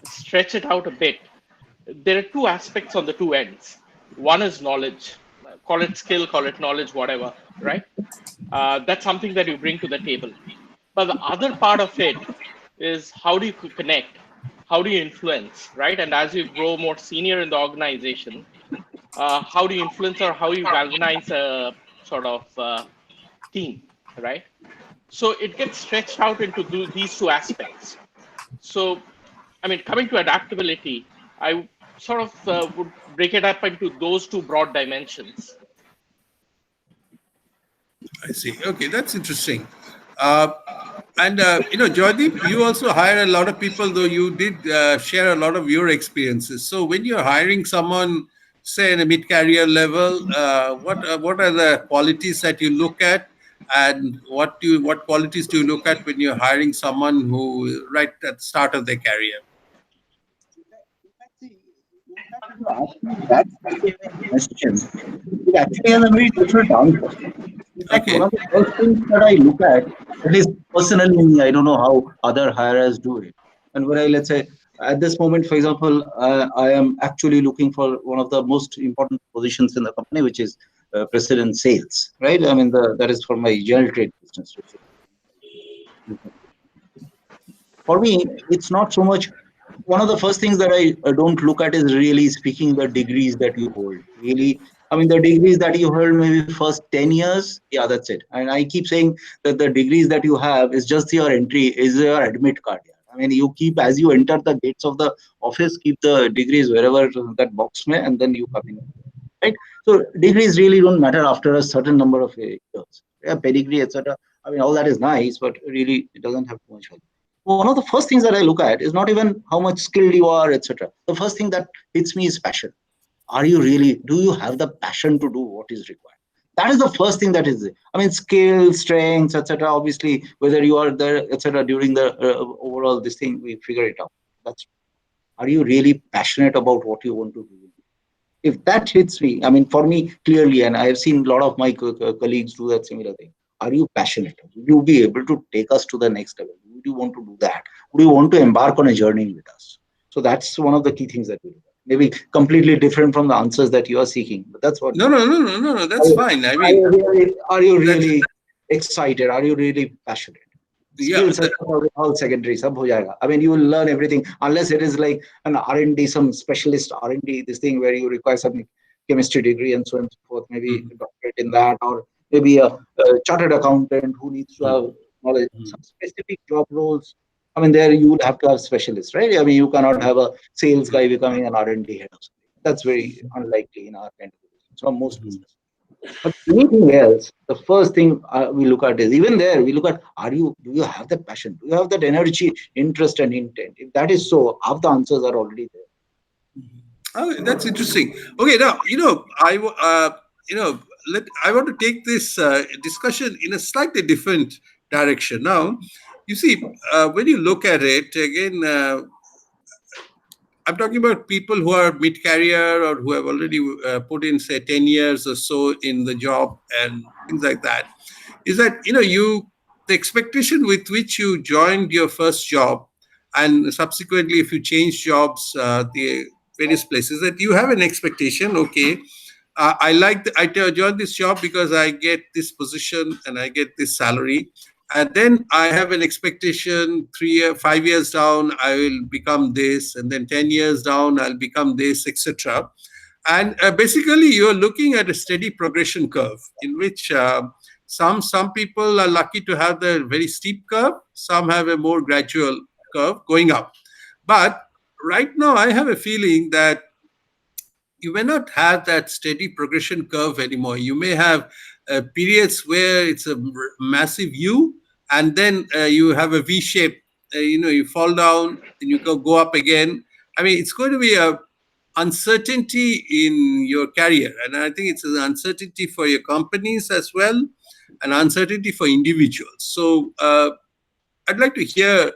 stretch it out a bit, there are two aspects on the two ends. One is knowledge, call it skill, call it knowledge, whatever, right? That's something that you bring to the table. But the other part of it is how do you connect? How do you influence, right? And as you grow more senior in the organization, how do you influence or how you galvanize a sort of team, right? So it gets stretched out into these two aspects. So, I mean, coming to adaptability, I sort of would break it up into those two broad dimensions. I see. Okay, that's interesting. Jaideep, you also hire a lot of people, though you did share a lot of your experiences. So when you're hiring someone, say in a mid-career level, what are the qualities that you look at, and what qualities do you look at when you're hiring someone who right at the start of their career? That specific question, it actually has a very different answer. In fact, Okay. one of the first things that I look at least personally me, I don't know how other hirers do it. And when I, let's say, at this moment, for example, I am actually looking for one of the most important positions in the company, which is president sales, right? I mean, that is for my general trade business. For me, it's not so much. One of the first things that I don't look at is really speaking the degrees that you hold. Really, I mean, the degrees that you hold maybe first 10 years, yeah, that's it. And I keep saying that the degrees that you have is just your entry, is your admit card. Yeah. I mean, you keep, as you enter the gates of the office, keep the degrees wherever that box may, and then you come in. right? So degrees really don't matter after a certain number of years. Yeah, pedigree, etc. I mean, all that is nice, but really it doesn't have too much value. One of the first things that I look at is not even how much skilled you are, etc. The first thing that hits me is passion. Are you really, do you have the passion to do what is required? That is the first thing that is, I mean, skill, strengths, etc. Obviously, whether you are there, etc. During the overall this thing, we figure it out. That's, are you really passionate about what you want to do? If that hits me, I mean, for me, clearly, and I have seen a lot of my colleagues do that similar thing. Are you passionate? Would you be able to take us to the next level? Would you want to do that? Would you want to embark on a journey with us? So that's one of the key things that we do. Maybe completely different from the answers that you are seeking, but that's what. No. That's fine. I mean, are you really excited? Are you really passionate? Skills are all secondary. Sab ho jayega. I mean, you will learn everything unless it is like an R&D, some specialist R&D, this thing where you require some chemistry degree and so on and so forth. Maybe a doctorate in that, or maybe a chartered accountant who needs to have knowledge. Some specific job roles. I mean, there you will have to have specialists, right? I mean, you cannot have a sales guy becoming an R&D head or something. That's very unlikely in our kind of business. So most businesses. But anything else, the first thing we look at is, even there, we look at, do you have that passion? Do you have that energy, interest, and intent? If that is so, half the answers are already there. Oh, that's interesting. Okay, now I want to take this discussion in a slightly different direction. Now, you see, when you look at it again, I'm talking about people who are mid-career or who have already put in, say, 10 years or so in the job and things like that. Is that the expectation with which you joined your first job, and subsequently if you change jobs, the various places, that you have an expectation. Okay, I joined this job because I get this position and I get this salary, and then I have an expectation 5 years down I will become this, and then 10 years down I'll become this, etc. And basically you're looking at a steady progression curve in which some people are lucky to have the very steep curve, some have a more gradual curve going up. But right now I have a feeling that you may not have that steady progression curve anymore. You may have periods where it's a massive U, and then you have a V shape. You fall down, then you go up again. I mean, it's going to be a uncertainty in your career, and I think it's an uncertainty for your companies as well, an uncertainty for individuals. So I'd like to hear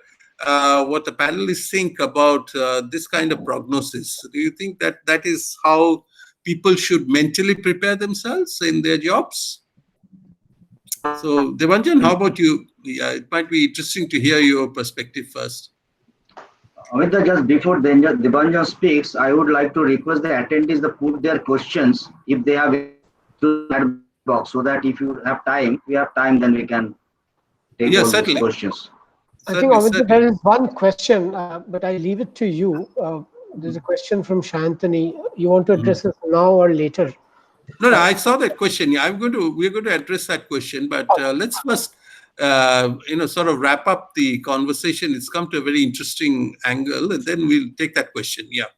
what the panelists think about this kind of prognosis. Do you think that that is how people should mentally prepare themselves in their jobs? So, Debanjan, how about you? Yeah, it might be interesting to hear your perspective first. Amita, just before Debanjan speaks, I would like to request the attendees to put their questions, if they have, to that box, so that if you have time, then we can take all those questions. I think, Amita, there is one question, but I leave it to you. There's a question from Shantani. You want to address it now or later? No, I saw that question. Yeah, we're going to address that question, but let's first, sort of wrap up the conversation. It's come to a very interesting angle, and then we'll take that question. Yeah.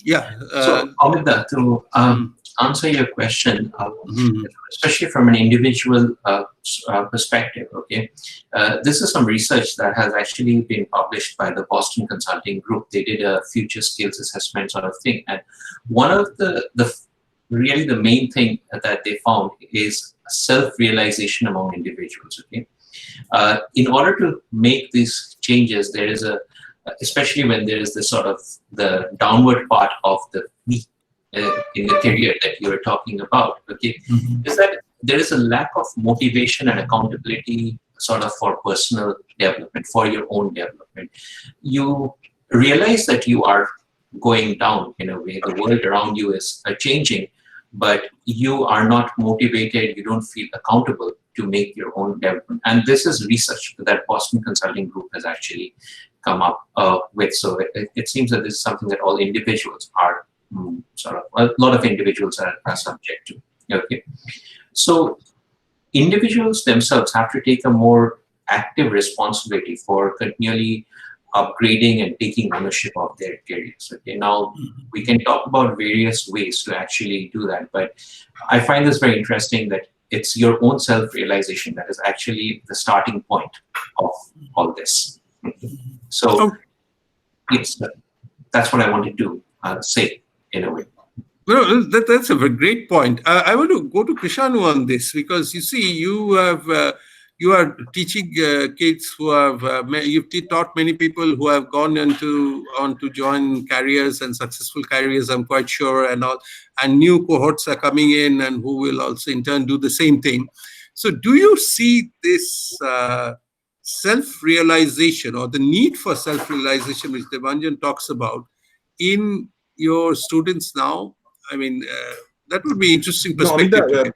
Yeah. So, Amita, to answer your question, especially from an individual perspective, okay, this is some research that has actually been published by the Boston Consulting Group. They did a future skills assessment sort of thing, and one of the main thing that they found is self-realization among individuals. Okay, in order to make these changes, there is especially when there is this sort of the downward part of the V in the career that you are talking about, okay, is that there is a lack of motivation and accountability sort of for personal development, for your own development. You realize that you are going down in a way, the world around you is changing, but you are not motivated, you don't feel accountable to make your own development. And this is research that Boston Consulting Group has actually come up with. So it seems that this is something that all individuals are a lot of individuals are subject to. Okay, so individuals themselves have to take a more active responsibility for continually upgrading and taking ownership of their careers. Okay, now we can talk about various ways to actually do that, but I find this very interesting that it's your own self-realization that is actually the starting point of all this. So, yes, that's what I wanted to say in a way. No, that's a very great point. I want to go to Krishanu on this because you see, you are teaching kids who have you've taught many people who have gone on to join careers and successful careers. I'm quite sure, and new cohorts are coming in and who will also in turn do the same thing. So, do you see this self-realization or the need for self-realization, which Debanjan talks about, in your students now? I mean, that would be interesting No, perspective. Amita,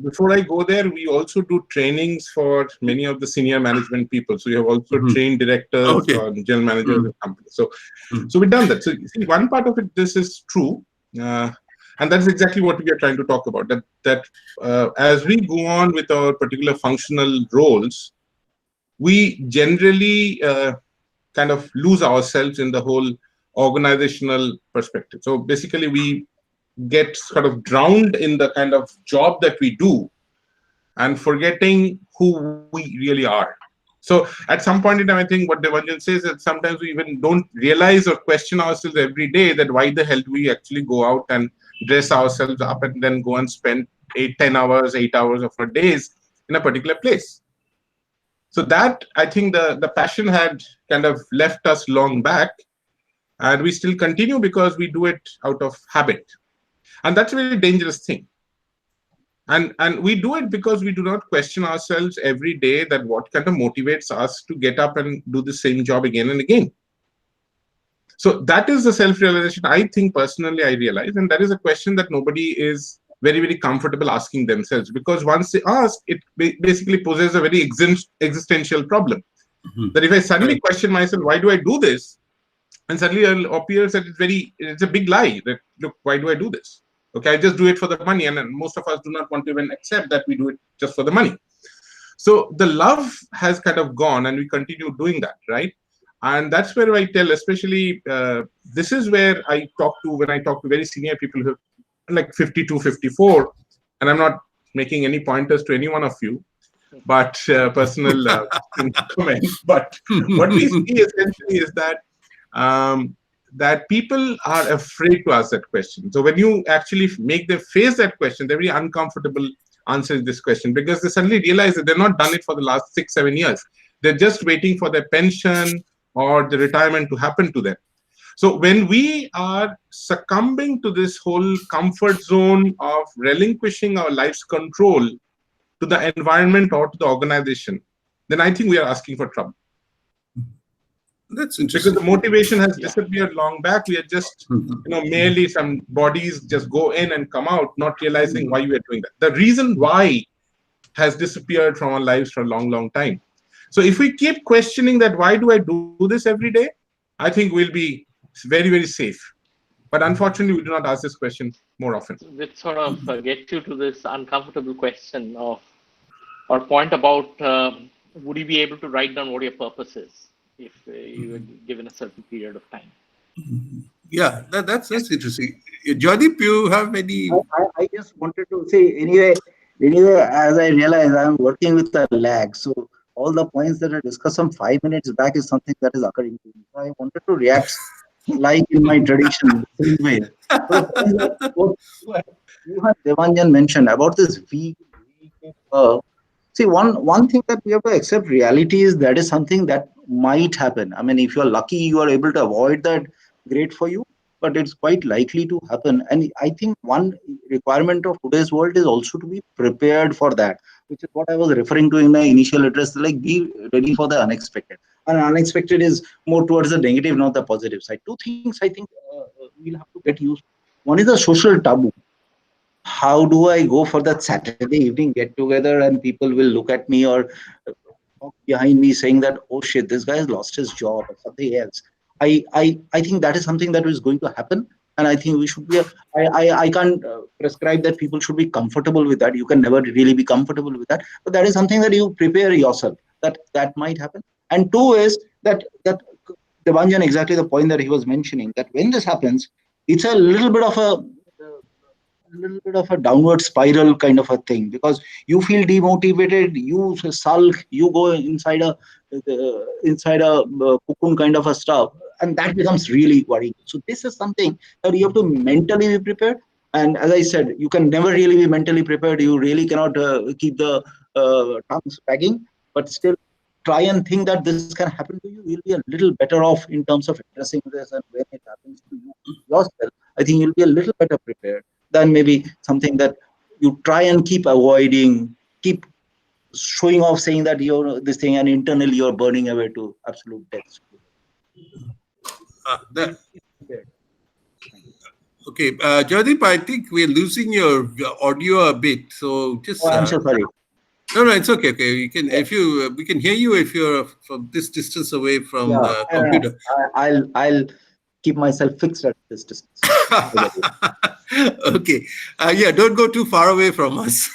before I go there, we also do trainings for many of the senior management people. So you have also trained directors or general managers of companies. So we've done that. So see, one part of it, this is true. And that's exactly what we are trying to talk about. That as we go on with our particular functional roles, we generally kind of lose ourselves in the whole organizational perspective. So basically, we get sort of drowned in the kind of job that we do and forgetting who we really are. So at some point in time, I think what Debanjan says is that sometimes we even don't realize or question ourselves every day that why the hell do we actually go out and dress ourselves up and then go and spend 8 hours of our days in a particular place. So that, I think the passion had kind of left us long back, and we still continue because we do it out of habit. And that's a very dangerous thing. And we do it because we do not question ourselves every day that what kind of motivates us to get up and do the same job again and again. So that is the self-realization I think personally I realize. And that is a question that nobody is very, very comfortable asking themselves, because once they ask, it basically poses a very existential problem. That if I suddenly question myself, why do I do this? And suddenly it appears that it's a big lie that, look, why do I do this? Okay, I just do it for the money. And most of us do not want to even accept that we do it just for the money. So the love has kind of gone, and we continue doing that, right? And that's where I tell, especially, this is where I talk to, when I talk to very senior people who are like 52, 54, and I'm not making any pointers to any one of you, but personal comments. But what we see essentially is that that people are afraid to ask that question. So when you actually make them face that question, they're very uncomfortable answering this question, because they suddenly realize that they've not done it for the last 6-7 years. They're just waiting for their pension or the retirement to happen to them. So when we are succumbing to this whole comfort zone of relinquishing our life's control to the environment or to the organization, then I think we are asking for trouble. That's interesting. Because the motivation has disappeared long back. We are just, merely some bodies just go in and come out, not realizing why we are doing that. The reason why has disappeared from our lives for a long, long time. So if we keep questioning that, why do I do this every day? I think we'll be very, very safe. But unfortunately, we do not ask this question more often. Which sort of gets you to this uncomfortable question of, or point about, would you be able to write down what your purpose is if you were given a certain period of time? Yeah, that's interesting. Jaideep, you have any? I just wanted to say, anyway, as I realize, I'm working with a lag. So all the points that I discussed some 5 minutes back is something that is occurring to me. So I wanted to react like in my tradition, same way. So you had Debanjan mentioned about this V. See, one thing that we have to accept reality is that is something that might happen. I mean, if you're lucky, you are able to avoid that, great for you, but it's quite likely to happen. And I think one requirement of today's world is also to be prepared for that, which is what I was referring to in my initial address, like be ready for the unexpected. And unexpected is more towards the negative, not the positive side. Two things I think we'll have to get used to. One is the social taboo. How do I go for that Saturday evening get together and people will look at me or talk behind me saying that, oh shit, this guy has lost his job or something else. I think that is something that is going to happen. And I think we should be, I can't prescribe that people should be comfortable with that. You can never really be comfortable with that. But that is something that you prepare yourself that might happen. And two is that Debanjan, exactly the point that he was mentioning, that when this happens, it's a little bit of a downward spiral kind of a thing, because you feel demotivated, you sulk, you go inside a cocoon kind of a stuff, and that becomes really worrying. So this is something that you have to mentally be prepared. And as I said, you can never really be mentally prepared. You really cannot keep the tongues wagging, but still try and think that this can happen to you. You'll be a little better off in terms of addressing this, and when it happens to you yourself, I think you'll be a little better prepared than maybe something that you try and keep avoiding, keep showing off, saying that you're this thing, and internally you're burning away to absolute death. Okay, Jaideep, I think we're losing your audio a bit. So just. I'm so sorry. No, it's okay. Okay, you can we can hear you if you're from this distance away from the computer. I'll keep myself fixed at this distance. Okay, yeah, don't go too far away from us.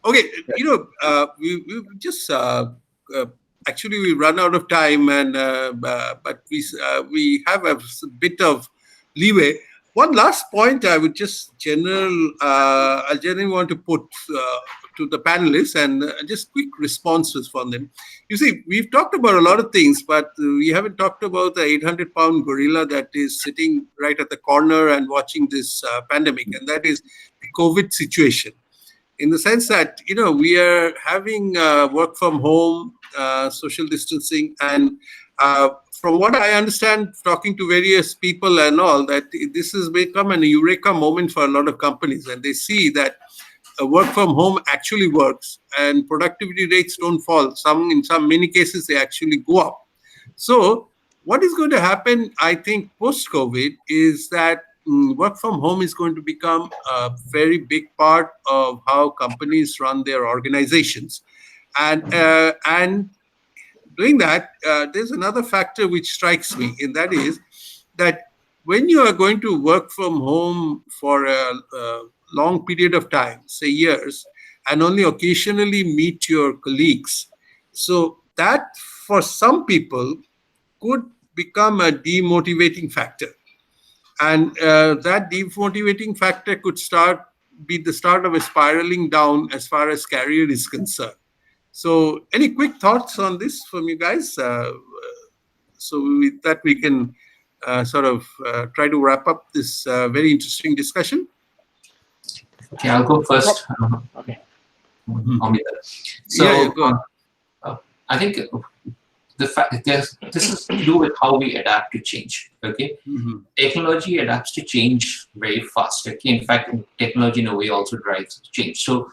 Okay, we just actually we run out of time, and but we have a bit of leeway. One last point I would just generally want to put to the panelists, and just quick responses from them. You see, we've talked about a lot of things, but we haven't talked about the 800-pound gorilla that is sitting right at the corner and watching this pandemic, and that is the COVID situation. In the sense that, we are having work from home, social distancing, and from what I understand, talking to various people and all, that this has become an eureka moment for a lot of companies, and they see that work from home actually works and productivity rates don't fall. In many cases, they actually go up. So what is going to happen, I think, post-COVID is that work from home is going to become a very big part of how companies run their organizations. And doing that, there's another factor which strikes me, and that is that when you are going to work from home for a long period of time, say years, and only occasionally meet your colleagues, so that for some people could become a demotivating factor. And that demotivating factor could be the start of a spiraling down as far as career is concerned. So any quick thoughts on this from you guys? So with that, we can sort of try to wrap up this very interesting discussion. Okay, I'll go first. Okay. So yeah, go on. I think the fact this is to do with how we adapt to change. Okay, technology adapts to change very fast. Okay, in fact, technology in a way also drives change. So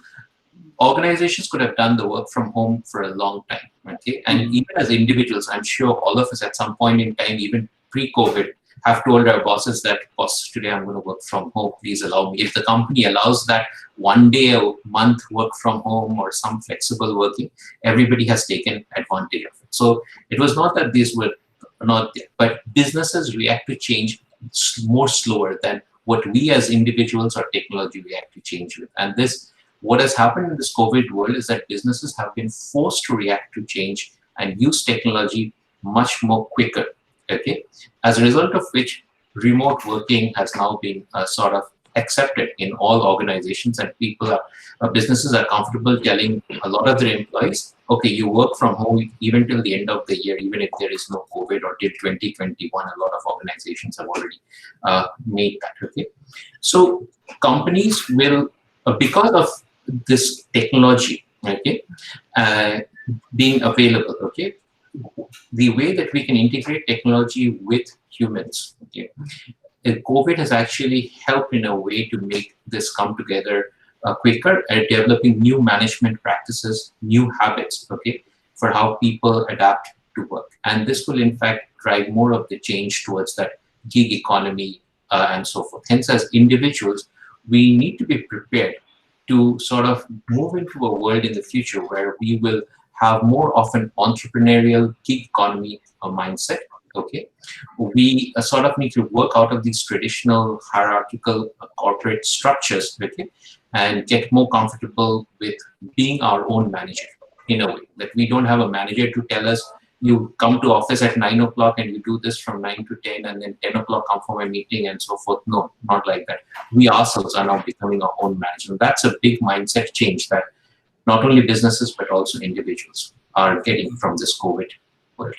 organizations could have done the work from home for a long time. Okay, and even as individuals, I'm sure all of us at some point in time, even pre-COVID, have told our bosses that, boss, today I'm going to work from home, please allow me. If the company allows that one day a month work from home or some flexible working, everybody has taken advantage of it. So it was not that these were not there, but businesses react to change more slower than what we as individuals or technology react to change with. And what has happened in this COVID world is that businesses have been forced to react to change and use technology much more quicker. Okay, as a result of which, remote working has now been sort of accepted in all organizations, and businesses are comfortable telling a lot of their employees, okay, you work from home even till the end of the year, even if there is no COVID, or till 2021. A lot of organizations have already made that. Okay, so companies will, because of this technology, okay, being available, okay, the way that we can integrate technology with humans, okay, COVID has actually helped in a way to make this come together quicker at developing new management practices, new habits, okay, for how people adapt to work. And this will in fact drive more of the change towards that gig economy and so forth. Hence, as individuals, we need to be prepared to sort of move into a world in the future where we will have more of an entrepreneurial gig economy mindset. Okay, we sort of need to work out of these traditional hierarchical corporate structures, okay, and get more comfortable with being our own manager in a way that we don't have a manager to tell us you come to office at 9 o'clock and you do this from 9 to 10 and then 10 o'clock come for my meeting and so forth. No, not like that. We ourselves are now becoming our own management. That's a big mindset change that not only businesses but also individuals are getting from this COVID world.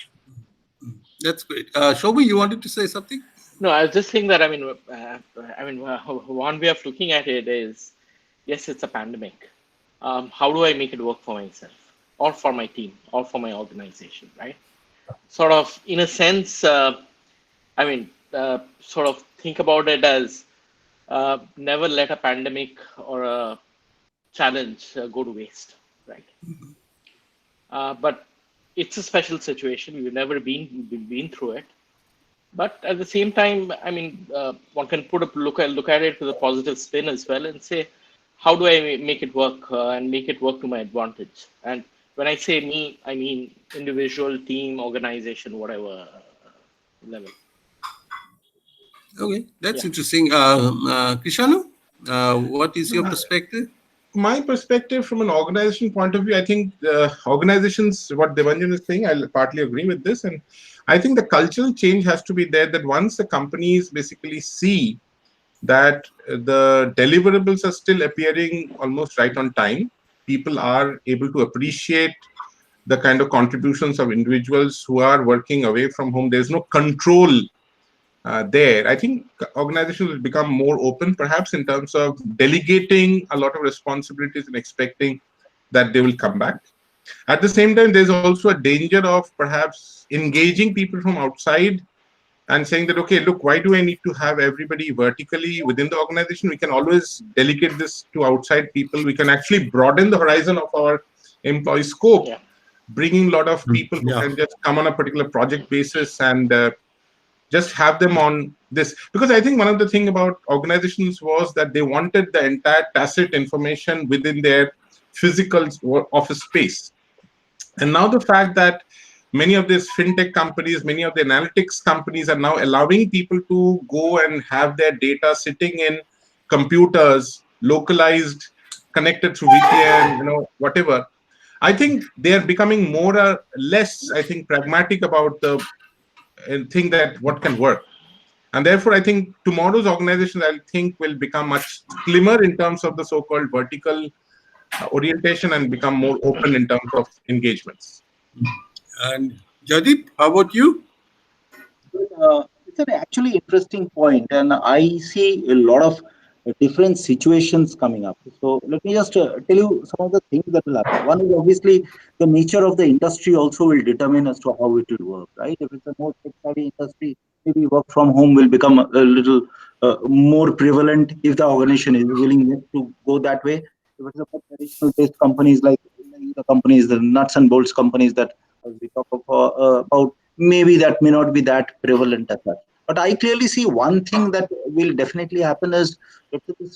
That's great. Soumya, you wanted to say something? No, I was just saying that, one way of looking at it is, yes, it's a pandemic. How do I make it work for myself or for my team or for my organization, right? Sort of, in a sense, sort of think about it as never let a pandemic or a challenge go to waste, right? But it's a special situation. We've never been through it. But at the same time, one can look at it with a positive spin as well and say, how do I make it work and make it work to my advantage? And when I say me, I mean individual, team, organization, whatever level. Okay, that's interesting. Krishanu, what is your perspective? My perspective from an organization point of view, I think organizations, what Debanjan is saying, I'll partly agree with this. And I think the cultural change has to be there, that once the companies basically see that the deliverables are still appearing almost right on time, people are able to appreciate the kind of contributions of individuals who are working away from home. There's no control there. I think organizations will become more open, perhaps, in terms of delegating a lot of responsibilities and expecting that they will come back. At the same time, there's also a danger of perhaps engaging people from outside and saying that, okay, look, why do I need to have everybody vertically within the organization? We can always delegate this to outside people. We can actually broaden the horizon of our employee scope, bringing a lot of people who can just come on a particular project basis and just have them on this. Because I think one of the things about organizations was that they wanted the entire tacit information within their physical office space. And now the fact that many of these fintech companies, many of the analytics companies are now allowing people to go and have their data sitting in computers, localized, connected through VPN, whatever. I think they are becoming more or less, I think, pragmatic about the thing that what can work. And therefore, I think tomorrow's organizations, I think, will become much slimmer in terms of the so-called vertical orientation and become more open in terms of engagements. And Jaideep, how about you? It's an actually interesting point, and I see a lot of different situations coming up. So let me just tell you some of the things that will happen. One is obviously the nature of the industry also will determine as to how it will work, right? If it's a more tech-savvy industry, maybe work from home will become a little more prevalent if the organization is willing to go that way. If it's a more traditional-based companies like the companies, the nuts and bolts companies that we talk about, maybe that may not be that prevalent as such. But I clearly see one thing that will definitely happen is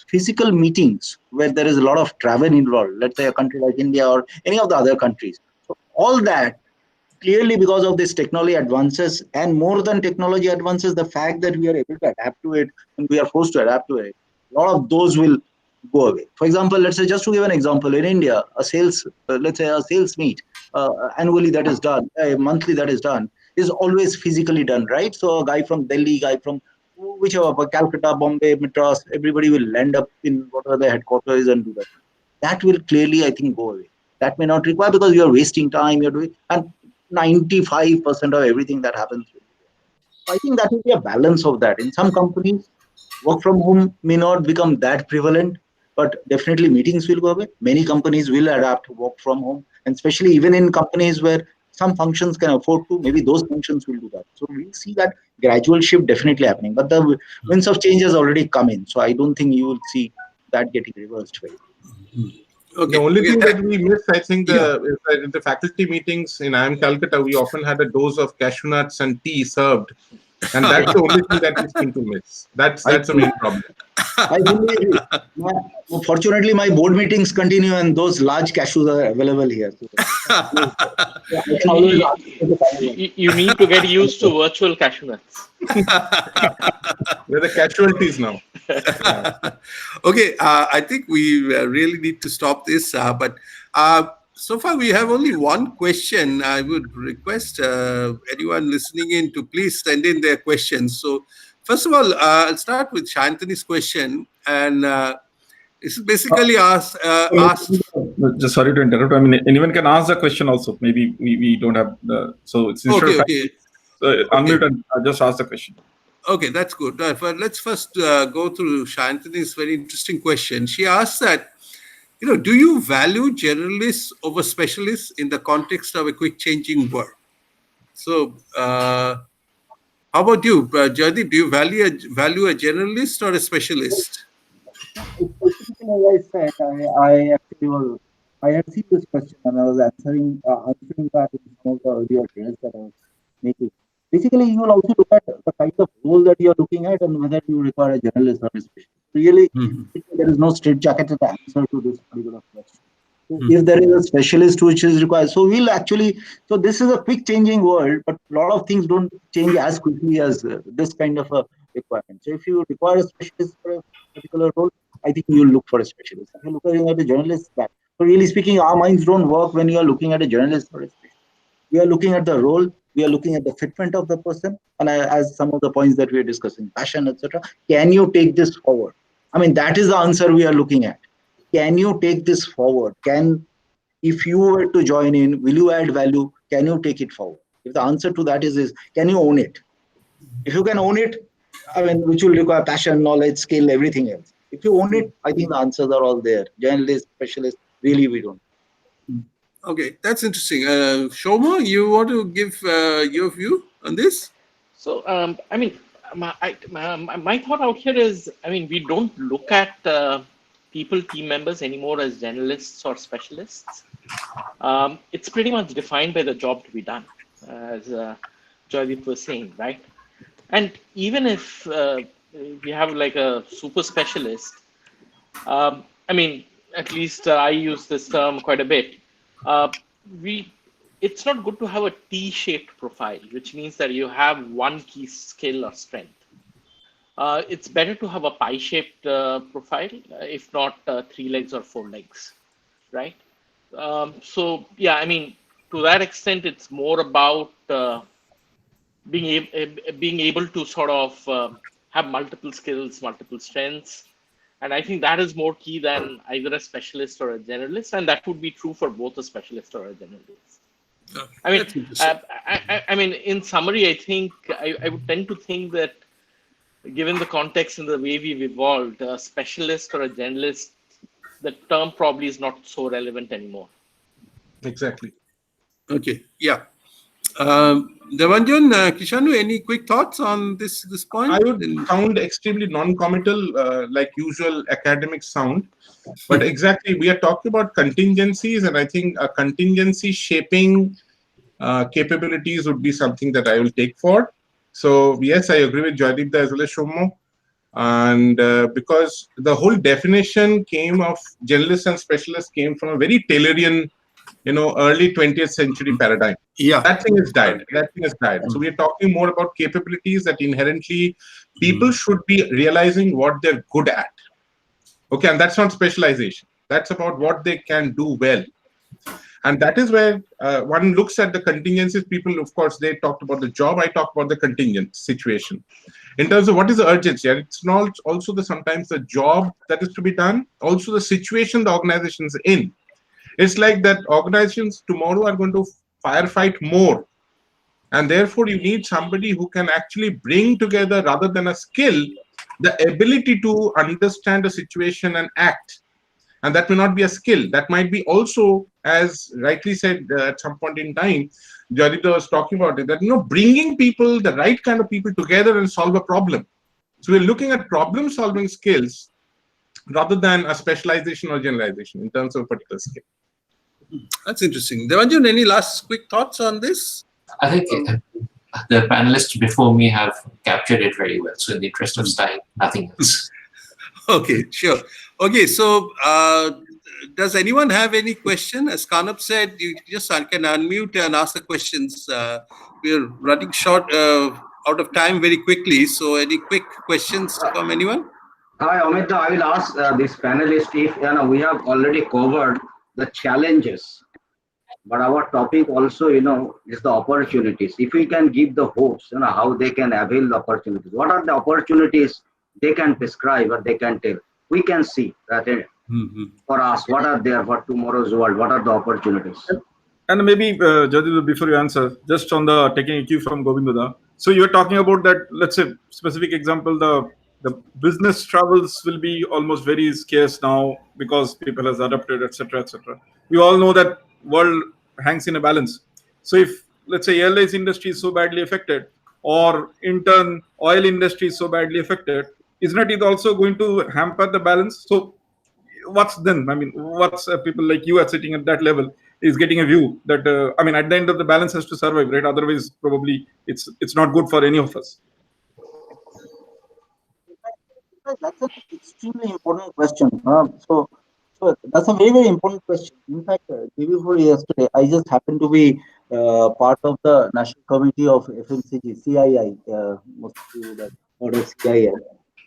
physical meetings where there is a lot of travel involved, let's say a country like India or any of the other countries. So all that, clearly because of this technology advances, and more than technology advances, the fact that we are able to adapt to it and we are forced to adapt to it, a lot of those will go away. For example, let's say, just to give an example, in India, a sales, let's say a sales meet annually that is done, monthly that is done, is always physically done, right? So a guy from Delhi, guy from whichever, Calcutta, Bombay, Madras, everybody will land up in whatever the headquarters is and do that. That will clearly, I think, go away. That may not require, because you're wasting time, you're doing, and 95% of everything that happens. I think that will be a balance of that. In some companies, work from home may not become that prevalent, but definitely meetings will go away. Many companies will adapt to work from home, and especially even in companies where some functions can afford to, maybe those functions will do that. So we'll see that gradual shift definitely happening. But the winds of change has already come in. So I don't think you will see that getting reversed very soon. Okay. The only thing that we miss, I think, is that in the faculty meetings in Amt Calcutta, we often had a dose of cashew nuts and tea served. And that's the only thing that we seem to miss. That's the main problem. I believe fortunately, my board meetings continue and those large cashews are available here. So I can always you need to get used to virtual cashew nuts. We're the casualties now. Okay, I think we really need to stop this. But So far, we have only one question. I would request anyone listening in to please send in their questions. So, first of all, I'll start with Shantani's question, and this is basically asked. Just sorry to interrupt. I mean, anyone can ask the question also. Maybe we don't have the. So it's instead of unmute and just ask the question. Okay, that's good. But let's first go through Shantani's very interesting question. She asks that, do you value generalists over specialists in the context of a quick changing world? So, how about you, Jaideep? Do you value a generalist or a specialist? Specifically, as I said, I had seen this question and I was answering that in some of the earlier days that I was making. Basically, you will also look at the kind of role that you are looking at and whether you require a generalist or a specialist. Really, there is no straitjacketed answer to this particular question. If there is a specialist which is required, so this is a quick changing world, but a lot of things don't change as quickly as this kind of a requirement. So if you require a specialist for a particular role, I think you'll look for a specialist. If you're looking at a journalist, so really speaking, our minds don't work when you are looking at a journalist or a specialist. We are looking at the role, we are looking at the fitment of the person, and as some of the points that we are discussing, passion, etc. Can you take this forward? I mean, that is the answer we are looking at. Can you take this forward? If you were to join in, will you add value? Can you take it forward? If the answer to that is can you own it? If you can own it, I mean, which will require passion, knowledge, skill, everything else. If you own it, I think the answers are all there. Journalist, specialist, really we don't. Okay, that's interesting. Soumya, you want to give your view on this? So, I mean, my thought out here is, I mean, we don't look at team members anymore as generalists or specialists. It's pretty much defined by the job to be done, as Jaideep was saying, right? And even if we have like a super specialist, I mean, at least I use this term quite a bit. It's not good to have a T-shaped profile, which means that you have one key skill or strength. It's better to have a pie-shaped profile, if not 3 legs or 4 legs, right? So yeah, I mean, to that extent, it's more about being able to sort of have multiple skills, multiple strengths. And I think that is more key than either a specialist or a generalist. And that would be true for both a specialist or a generalist. I mean, in summary, I think I would tend to think that given the context and the way we've evolved, a specialist or a generalist, the term probably is not so relevant anymore. Exactly. Okay. Yeah. Debanjan, Krishanu, any quick thoughts on this point? I would sound extremely non-committal, like usual academic sound, but exactly we are talking about contingencies, and I think a contingency shaping capabilities would be something that I will take for. So yes, I agree with Jaideep as well as Soumya, and because the whole definition came of generalists and specialists came from a very Taylorian, early 20th century paradigm. Yeah, that thing is died. So we are talking more about capabilities that inherently people should be realizing what they're good at. Okay, and that's not specialization. That's about what they can do well. And that is where one looks at the contingencies. People, of course, they talked about the job. I talked about the contingent situation. In terms of what is the urgency, it's not also sometimes the job that is to be done, also the situation the organization is in. It's like that organizations tomorrow are going to firefight more. And therefore, you need somebody who can actually bring together, rather than a skill, the ability to understand a situation and act. And that may not be a skill. That might be also, as rightly said at some point in time, Jaideep was talking about it, that bringing people, the right kind of people together and solve a problem. So we're looking at problem-solving skills rather than a specialization or generalization in terms of a particular skill. That's interesting. Debanjan, any last quick thoughts on this? I think the panelists before me have captured it very well. So in the interest of time, nothing else. Okay, sure. Okay, so does anyone have any question? As Kanab said, you just can unmute and ask the questions. We're running short out of time very quickly. So any quick questions from anyone? Hi, Amit. I will ask this panelist if we have already covered the challenges but our topic also, is the opportunities. If we can give the hopes, how they can avail the opportunities. What are the opportunities they can prescribe or they can tell? We can see that for us, what are there for tomorrow's world? What are the opportunities? And maybe, Jaideep, before you answer, just on the taking a cue from Govinda. So you were talking about that, let's say, specific example, the business travels will be almost very scarce now because people has adapted, etc., etc. We all know that world hangs in a balance. So if, let's say, airlines industry is so badly affected, or in turn, oil industry is so badly affected, isn't it also going to hamper the balance? So what's then? I mean, what's people like you are sitting at that level is getting a view that I mean, at the end of the balance has to survive, right? Otherwise, probably it's not good for any of us. That's an extremely important question. So that's a very, very important question. In fact, day before yesterday, I just happened to be part of the National Committee of FMCG, CII. Most of you would have heard of CII.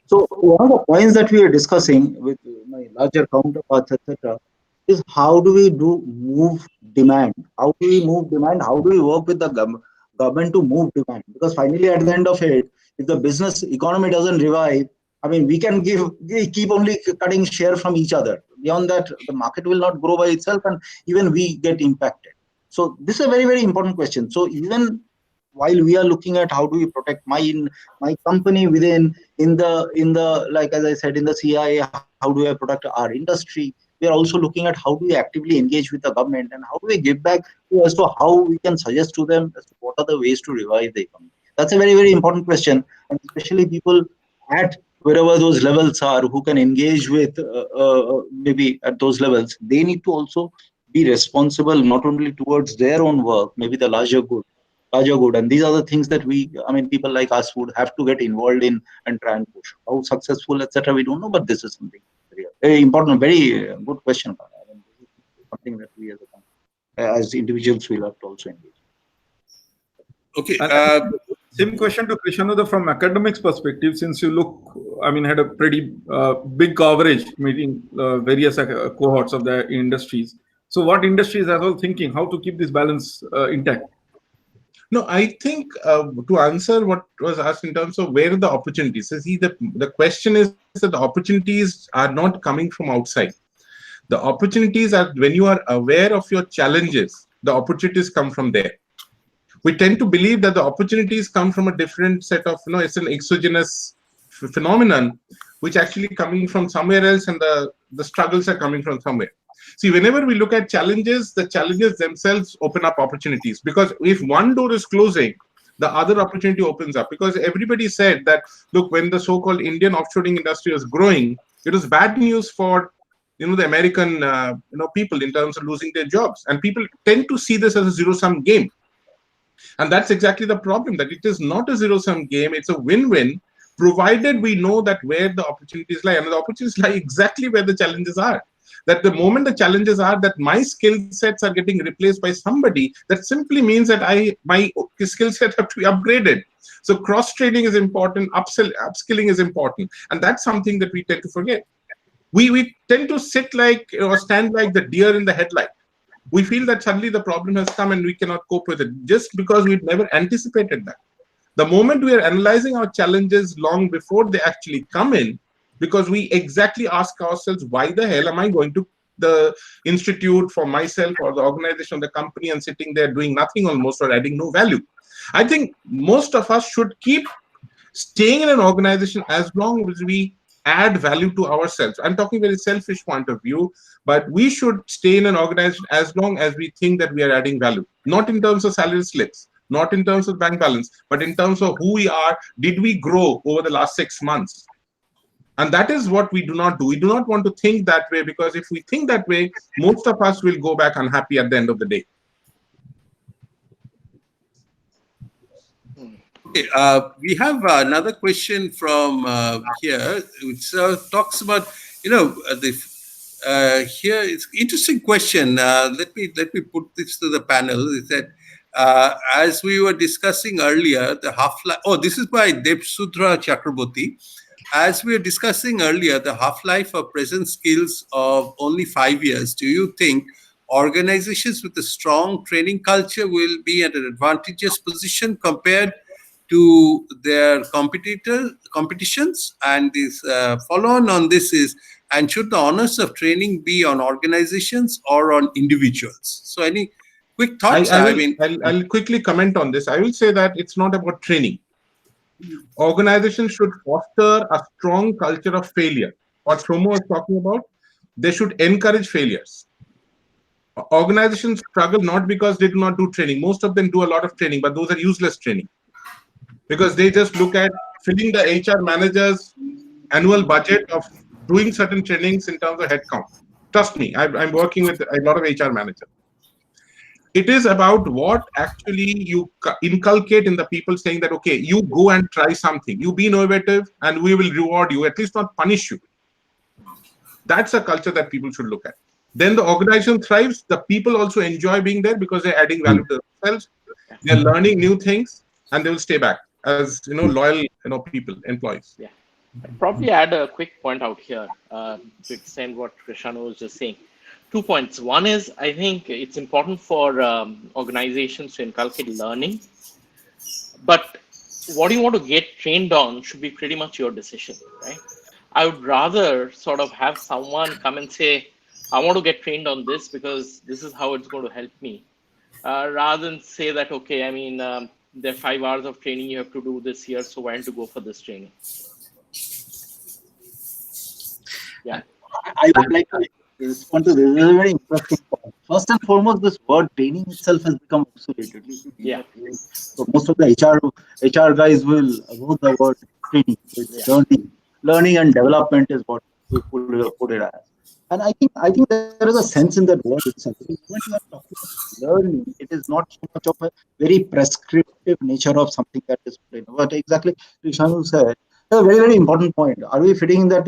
So one of the points that we are discussing with my larger counterparts, etc., is how do we move demand? How do we move demand? How do we work with the government to move demand? Because finally, at the end of it, if the business economy doesn't revive, I mean, we can keep only cutting share from each other. Beyond that, the market will not grow by itself, and even we get impacted. So this is a very, very important question. So even while we are looking at how do we protect my company within in the like as I said in the CIA, how do I protect our industry? We are also looking at how do we actively engage with the government and how do we give back as to how we can suggest to them as to what are the ways to revive the economy. That's a very, very important question, and especially people at wherever those levels are who can engage with maybe at those levels, they need to also be responsible not only towards their own work, maybe the larger good. And these are the things that people like us would have to get involved in and try and push. How successful, etc., we don't know, but this is something very important, very good question. I mean, this is something that we as individuals will have to also engage. Okay. Same question to Krishanu from academics perspective, since you had a pretty big coverage meeting various cohorts of the industries. So what industries are all thinking how to keep this balance intact? No, I think to answer what was asked in terms of where are the opportunities. So see, the question is that the opportunities are not coming from outside. The opportunities are when you are aware of your challenges, the opportunities come from there. We tend to believe that the opportunities come from a different set of, it's an exogenous phenomenon, which actually coming from somewhere else, and the struggles are coming from somewhere. See, whenever we look at challenges, the challenges themselves open up opportunities, because if one door is closing, the other opportunity opens up. Because everybody said that, look, when the so-called Indian offshoring industry was growing, it was bad news for the American people in terms of losing their jobs, and people tend to see this as a zero-sum game. And that's exactly the problem, that it is not a zero-sum game. It's a win-win, provided we know that where the opportunities lie. And the opportunities lie exactly where the challenges are. That the moment the challenges are that my skill sets are getting replaced by somebody, that simply means that my skill set have to be upgraded. So cross-training is important, upskilling is important. And that's something that we tend to forget. We tend to sit like, or stand like the deer in the headlight. We feel that suddenly the problem has come and we cannot cope with it, just because we've never anticipated that. The moment we are analyzing our challenges long before they actually come in, because we exactly ask ourselves, why the hell am I going to the institute for myself or the organization or the company and sitting there doing nothing almost, or adding no value? I think most of us should keep staying in an organization as long as we add value to ourselves. I'm talking very selfish point of view, but we should stay in an organization as long as we think that we are adding value, not in terms of salary slips, not in terms of bank balance, but in terms of who we are. Did we grow over the last 6 months? And that is what we do not do. We do not want to think that way, because if we think that way, most of us will go back unhappy at the end of the day. Okay, we have another question from here, which talks about, here it's interesting question. Let me put this to the panel. Is that as we were discussing earlier, the half-life. Oh, this is by Debsudra Chakraborty. As we were discussing earlier, the half-life of present skills of only 5 years. Do you think organizations with a strong training culture will be at an advantageous position compared to their competitions. And this follow on this is, and should the honors of training be on organizations or on individuals? So any quick thoughts? I'll quickly comment on this. I will say that it's not about training. Organizations should foster a strong culture of failure. What Soumya was talking about, they should encourage failures. Organizations struggle not because they do not do training. Most of them do a lot of training, but those are useless training, because they just look at filling the HR manager's annual budget of doing certain trainings in terms of headcount. Trust me, I'm working with a lot of HR managers. It is about what actually you inculcate in the people, saying that, okay, you go and try something. You be innovative and we will reward you, at least not punish you. That's a culture that people should look at. Then the organization thrives. The people also enjoy being there because they're adding value to themselves. They're learning new things and they will stay back as loyal people, employees. Yeah. I'd probably add a quick point out here to extend what Krishanu was just saying. 2 points. One is, I think it's important for organizations to inculcate learning, but what you want to get trained on should be pretty much your decision, right? I would rather sort of have someone come and say, I want to get trained on this because this is how it's going to help me, rather than say that, okay, I mean, there are 5 hours of training you have to do this year, so why don't you go for this training? Yeah. I would like to respond to this. This is a very interesting point. First and foremost, this word training itself has become obsolete. Yeah. So most of the HR guys will avoid the word training. It's learning and development is what we put it as. And I think there is a sense in that word itself. When you are talking about learning, it is not so much of a very prescriptive nature of something that is played. But exactly, Krishanu said, a very, very important point. Are we fitting in that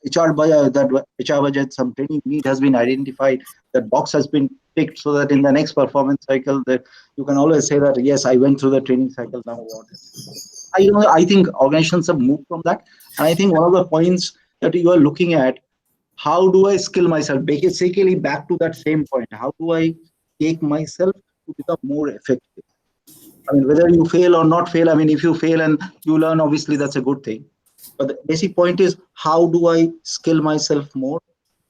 HR budget, some training need has been identified, that box has been ticked, so that in the next performance cycle, that you can always say that, yes, I went through the training cycle, now what? I think organizations have moved from that. And I think one of the points that you are looking at, how do I skill myself? Basically, back to that same point. How do I take myself to become more effective? I mean, whether you fail or not fail, I mean, if you fail and you learn, obviously that's a good thing. But the basic point is, how do I skill myself more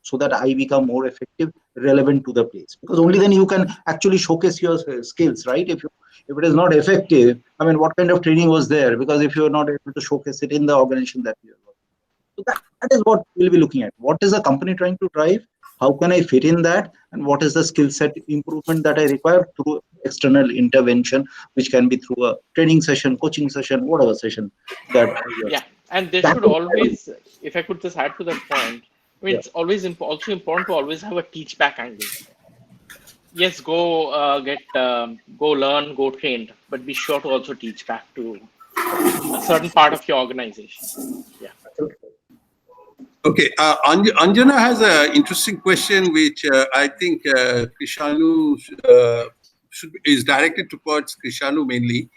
so that I become more effective, relevant to the place? Because only then you can actually showcase your skills, right? If it is not effective, I mean, what kind of training was there? Because if you're not able to showcase it in the organization that you're working. So that is what we'll be looking at. What is the company trying to drive? How can I fit in that? And what is the skill set improvement that I require through external intervention, which can be through a training session, coaching session, whatever session that. Yeah, and there should always, if I could just add to that point, I mean, it's always also important to always have a teach back angle. Yes, go learn, go train, but be sure to also teach back to a certain part of your organization. Yeah. Okay, Anjana has an interesting question, which I think Krishanu is directed towards Krishanu mainly.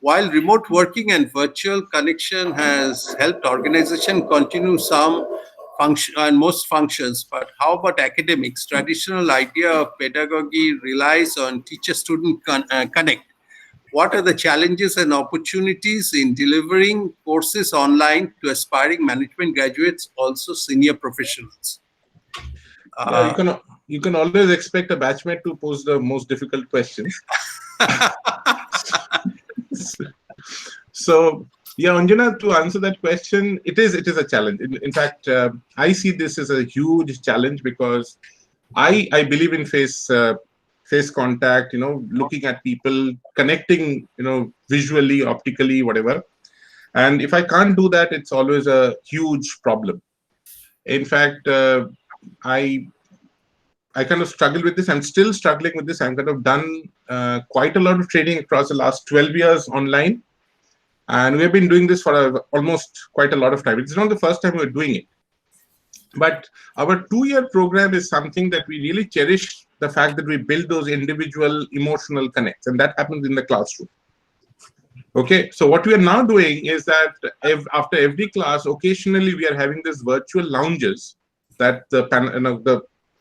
While remote working and virtual connection has helped organization continue some function and most functions, but how about academics? Traditional idea of pedagogy relies on teacher-student connect. What are the challenges and opportunities in delivering courses online to aspiring management graduates, also senior professionals? You can always expect a batchmate to pose the most difficult questions. So, yeah, Anjana, to answer that question, it is a challenge. In fact, I see this as a huge challenge because I believe in face contact, looking at people, connecting, visually, optically, whatever. And if I can't do that, it's always a huge problem. In fact, I kind of struggle with this. I'm still struggling with this. I've kind of done quite a lot of training across the last 12 years online. And we've been doing this for almost quite a lot of time. It's not the first time we're doing it. But our 2-year program is something that we really cherish, the fact that we build those individual emotional connects. And that happens in the classroom. Okay, so what we are now doing is that after every class, occasionally we are having these virtual lounges that the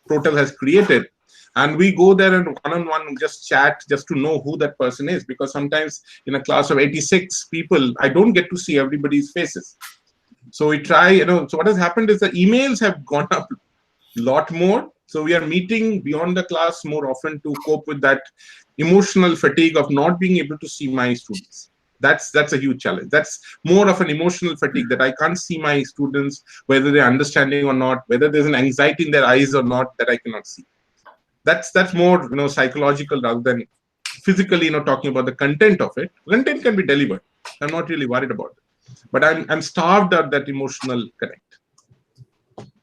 Protel has created, And we go there and one-on-one just chat just to know who that person is, because sometimes in a class of 86 people, I don't get to see everybody's faces. So we try, so what has happened is the emails have gone up a lot more. So we are meeting beyond the class more often to cope with that emotional fatigue of not being able to see my students. That's a huge challenge. That's more of an emotional fatigue, that I can't see my students, whether they're understanding or not, whether there's an anxiety in their eyes or not, that I cannot see. That's more psychological rather than physically talking about the content of it. Content can be delivered. I'm not really worried about it, but I'm starved at that emotional connect.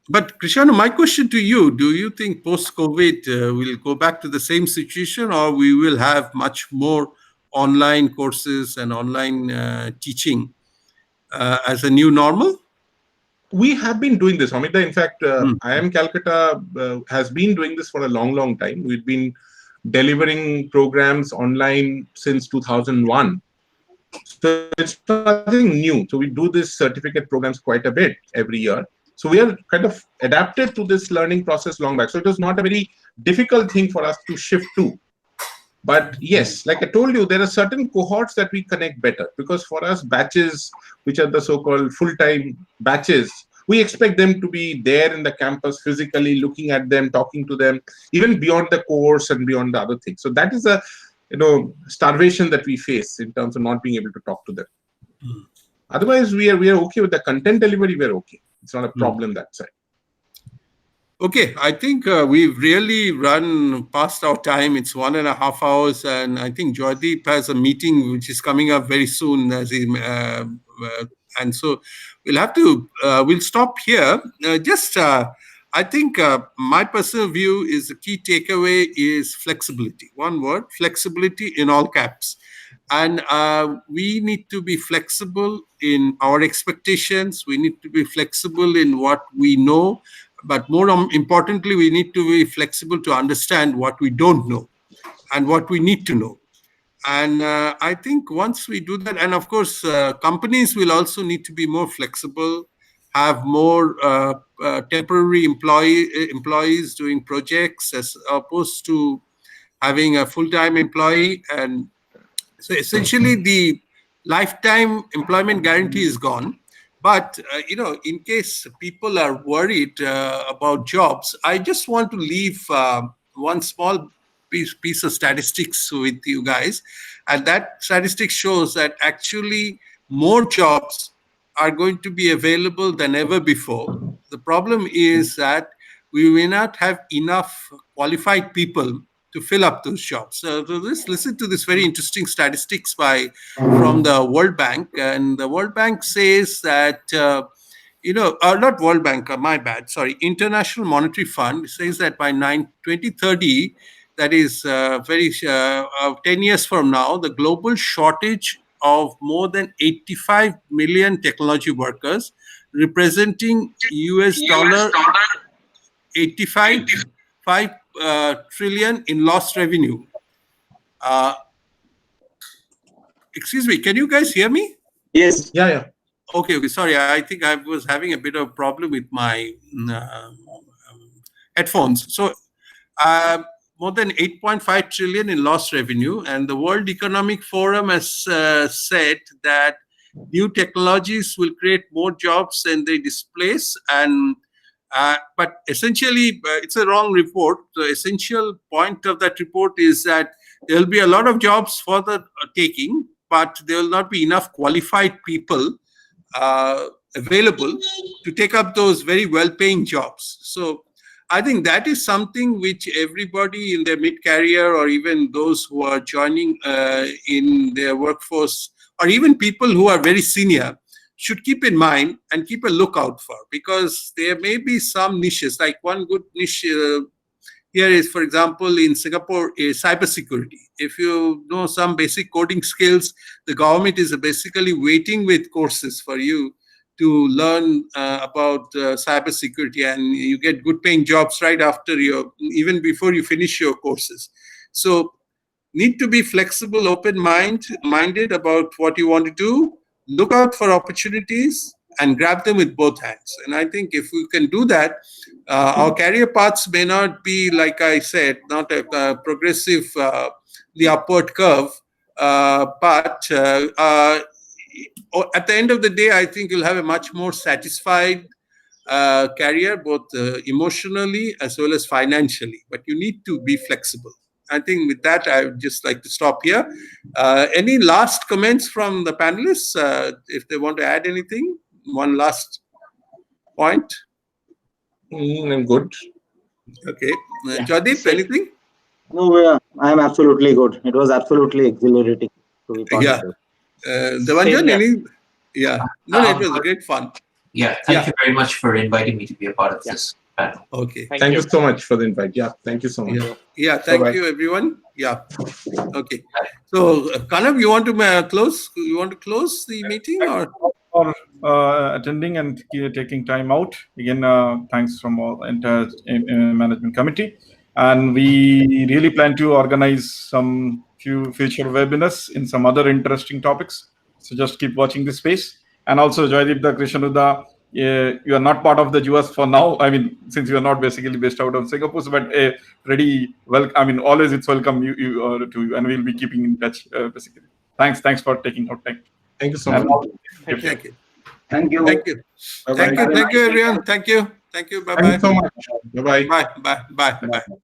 But Krishanu, my question to you, do you think post-COVID we'll go back to the same situation, or we will have much more online courses and online teaching as a new normal? We have been doing this, Amita. In fact, IIM Calcutta has been doing this for a long, long time. We've been delivering programs online since 2001. So it's nothing new. So we do this certificate programs quite a bit every year. So we are kind of adapted to this learning process long back. So it was not a very difficult thing for us to shift to. But yes, like I told you, there are certain cohorts that we connect better, because for us, batches, which are the so-called full-time batches, we expect them to be there in the campus physically, looking at them, talking to them, even beyond the course and beyond the other things. So that is a starvation that we face in terms of not being able to talk to them. Otherwise, we are okay with the content delivery. We're okay. It's not a problem that side. Okay, I think we've really run past our time. It's 1.5 hours, and I think Jaideep has a meeting which is coming up very soon. And so we'll have to we'll stop here. I think my personal view is the key takeaway is flexibility. One word, flexibility in all caps. And we need to be flexible in our expectations. We need to be flexible in what we know. But more importantly, we need to be flexible to understand what we don't know and what we need to know. And I think once we do that, and of course, companies will also need to be more flexible, have more temporary employees doing projects as opposed to having a full-time employee. And so essentially, the lifetime employment guarantee is gone. But, in case people are worried about jobs, I just want to leave one small piece of statistics with you guys. And that statistic shows that actually more jobs are going to be available than ever before. The problem is that we may not have enough qualified people to fill up those jobs. So listen to this very interesting statistics from the World Bank. And the World Bank says that, not World Bank, my bad, sorry, International Monetary Fund says that by 2030, that is 10 years from now, the global shortage of more than 85 million technology workers, representing US dollar 85 trillion in lost revenue. Excuse me, can you guys hear me? Yes. Yeah. Okay, sorry. I think I was having a bit of a problem with my headphones. So more than 8.5 trillion in lost revenue. And the World Economic Forum has said that new technologies will create more jobs than they displace. And but essentially, it's a wrong report. The essential point of that report is that there will be a lot of jobs for the taking, but there will not be enough qualified people available to take up those very well-paying jobs. So I think that is something which everybody in their mid-career, or even those who are joining in their workforce, or even people who are very senior, should keep in mind and keep a lookout for, because there may be some niches. Like one good niche here is, for example, in Singapore, is cybersecurity. If you know some basic coding skills, the government is basically waiting with courses for you to learn about cybersecurity, and you get good paying jobs right after even before you finish your courses. So need to be flexible, open-minded about what you want to do, look out for opportunities, and grab them with both hands. And I think if we can do that, our career paths may not be, like I said, not a progressive, the upward curve, but at the end of the day, I think you'll have a much more satisfied career, both emotionally as well as financially. But you need to be flexible. I think with that, I would just like to stop here. Any last comments from the panelists, if they want to add anything? One last point. I'm good. Okay. Jaideep, anything? No, I am absolutely good. It was absolutely exhilarating to be part Yeah. of it. Debanjan, here. any? Yeah. No, it was great fun. Yeah, thank you very much for inviting me to be a part of this panel. Okay. Thank you so much for the invite. Yeah, thank you so much. Yeah, thank Bye-bye. you, everyone. Yeah. Okay. So, Kanav, you want to close? You want to close the meeting, or? For attending and taking time out. Again, thanks from all entire management committee. And we really plan to organize some few future webinars in some other interesting topics. So just keep watching this space. And also, Jaideep, Krishanu, you are not part of the JUAAS for now. I mean, since you are not basically based out of Singapore, but always it's welcome to you, and we'll be keeping in touch. Basically, thanks for taking out time. Thank you so much. Thank you. Thank you. Thank you. Bye-bye. Thank you, everyone. Thank you. Bye-bye. Thank you so much. Bye-bye. Bye. Bye. Bye. Bye.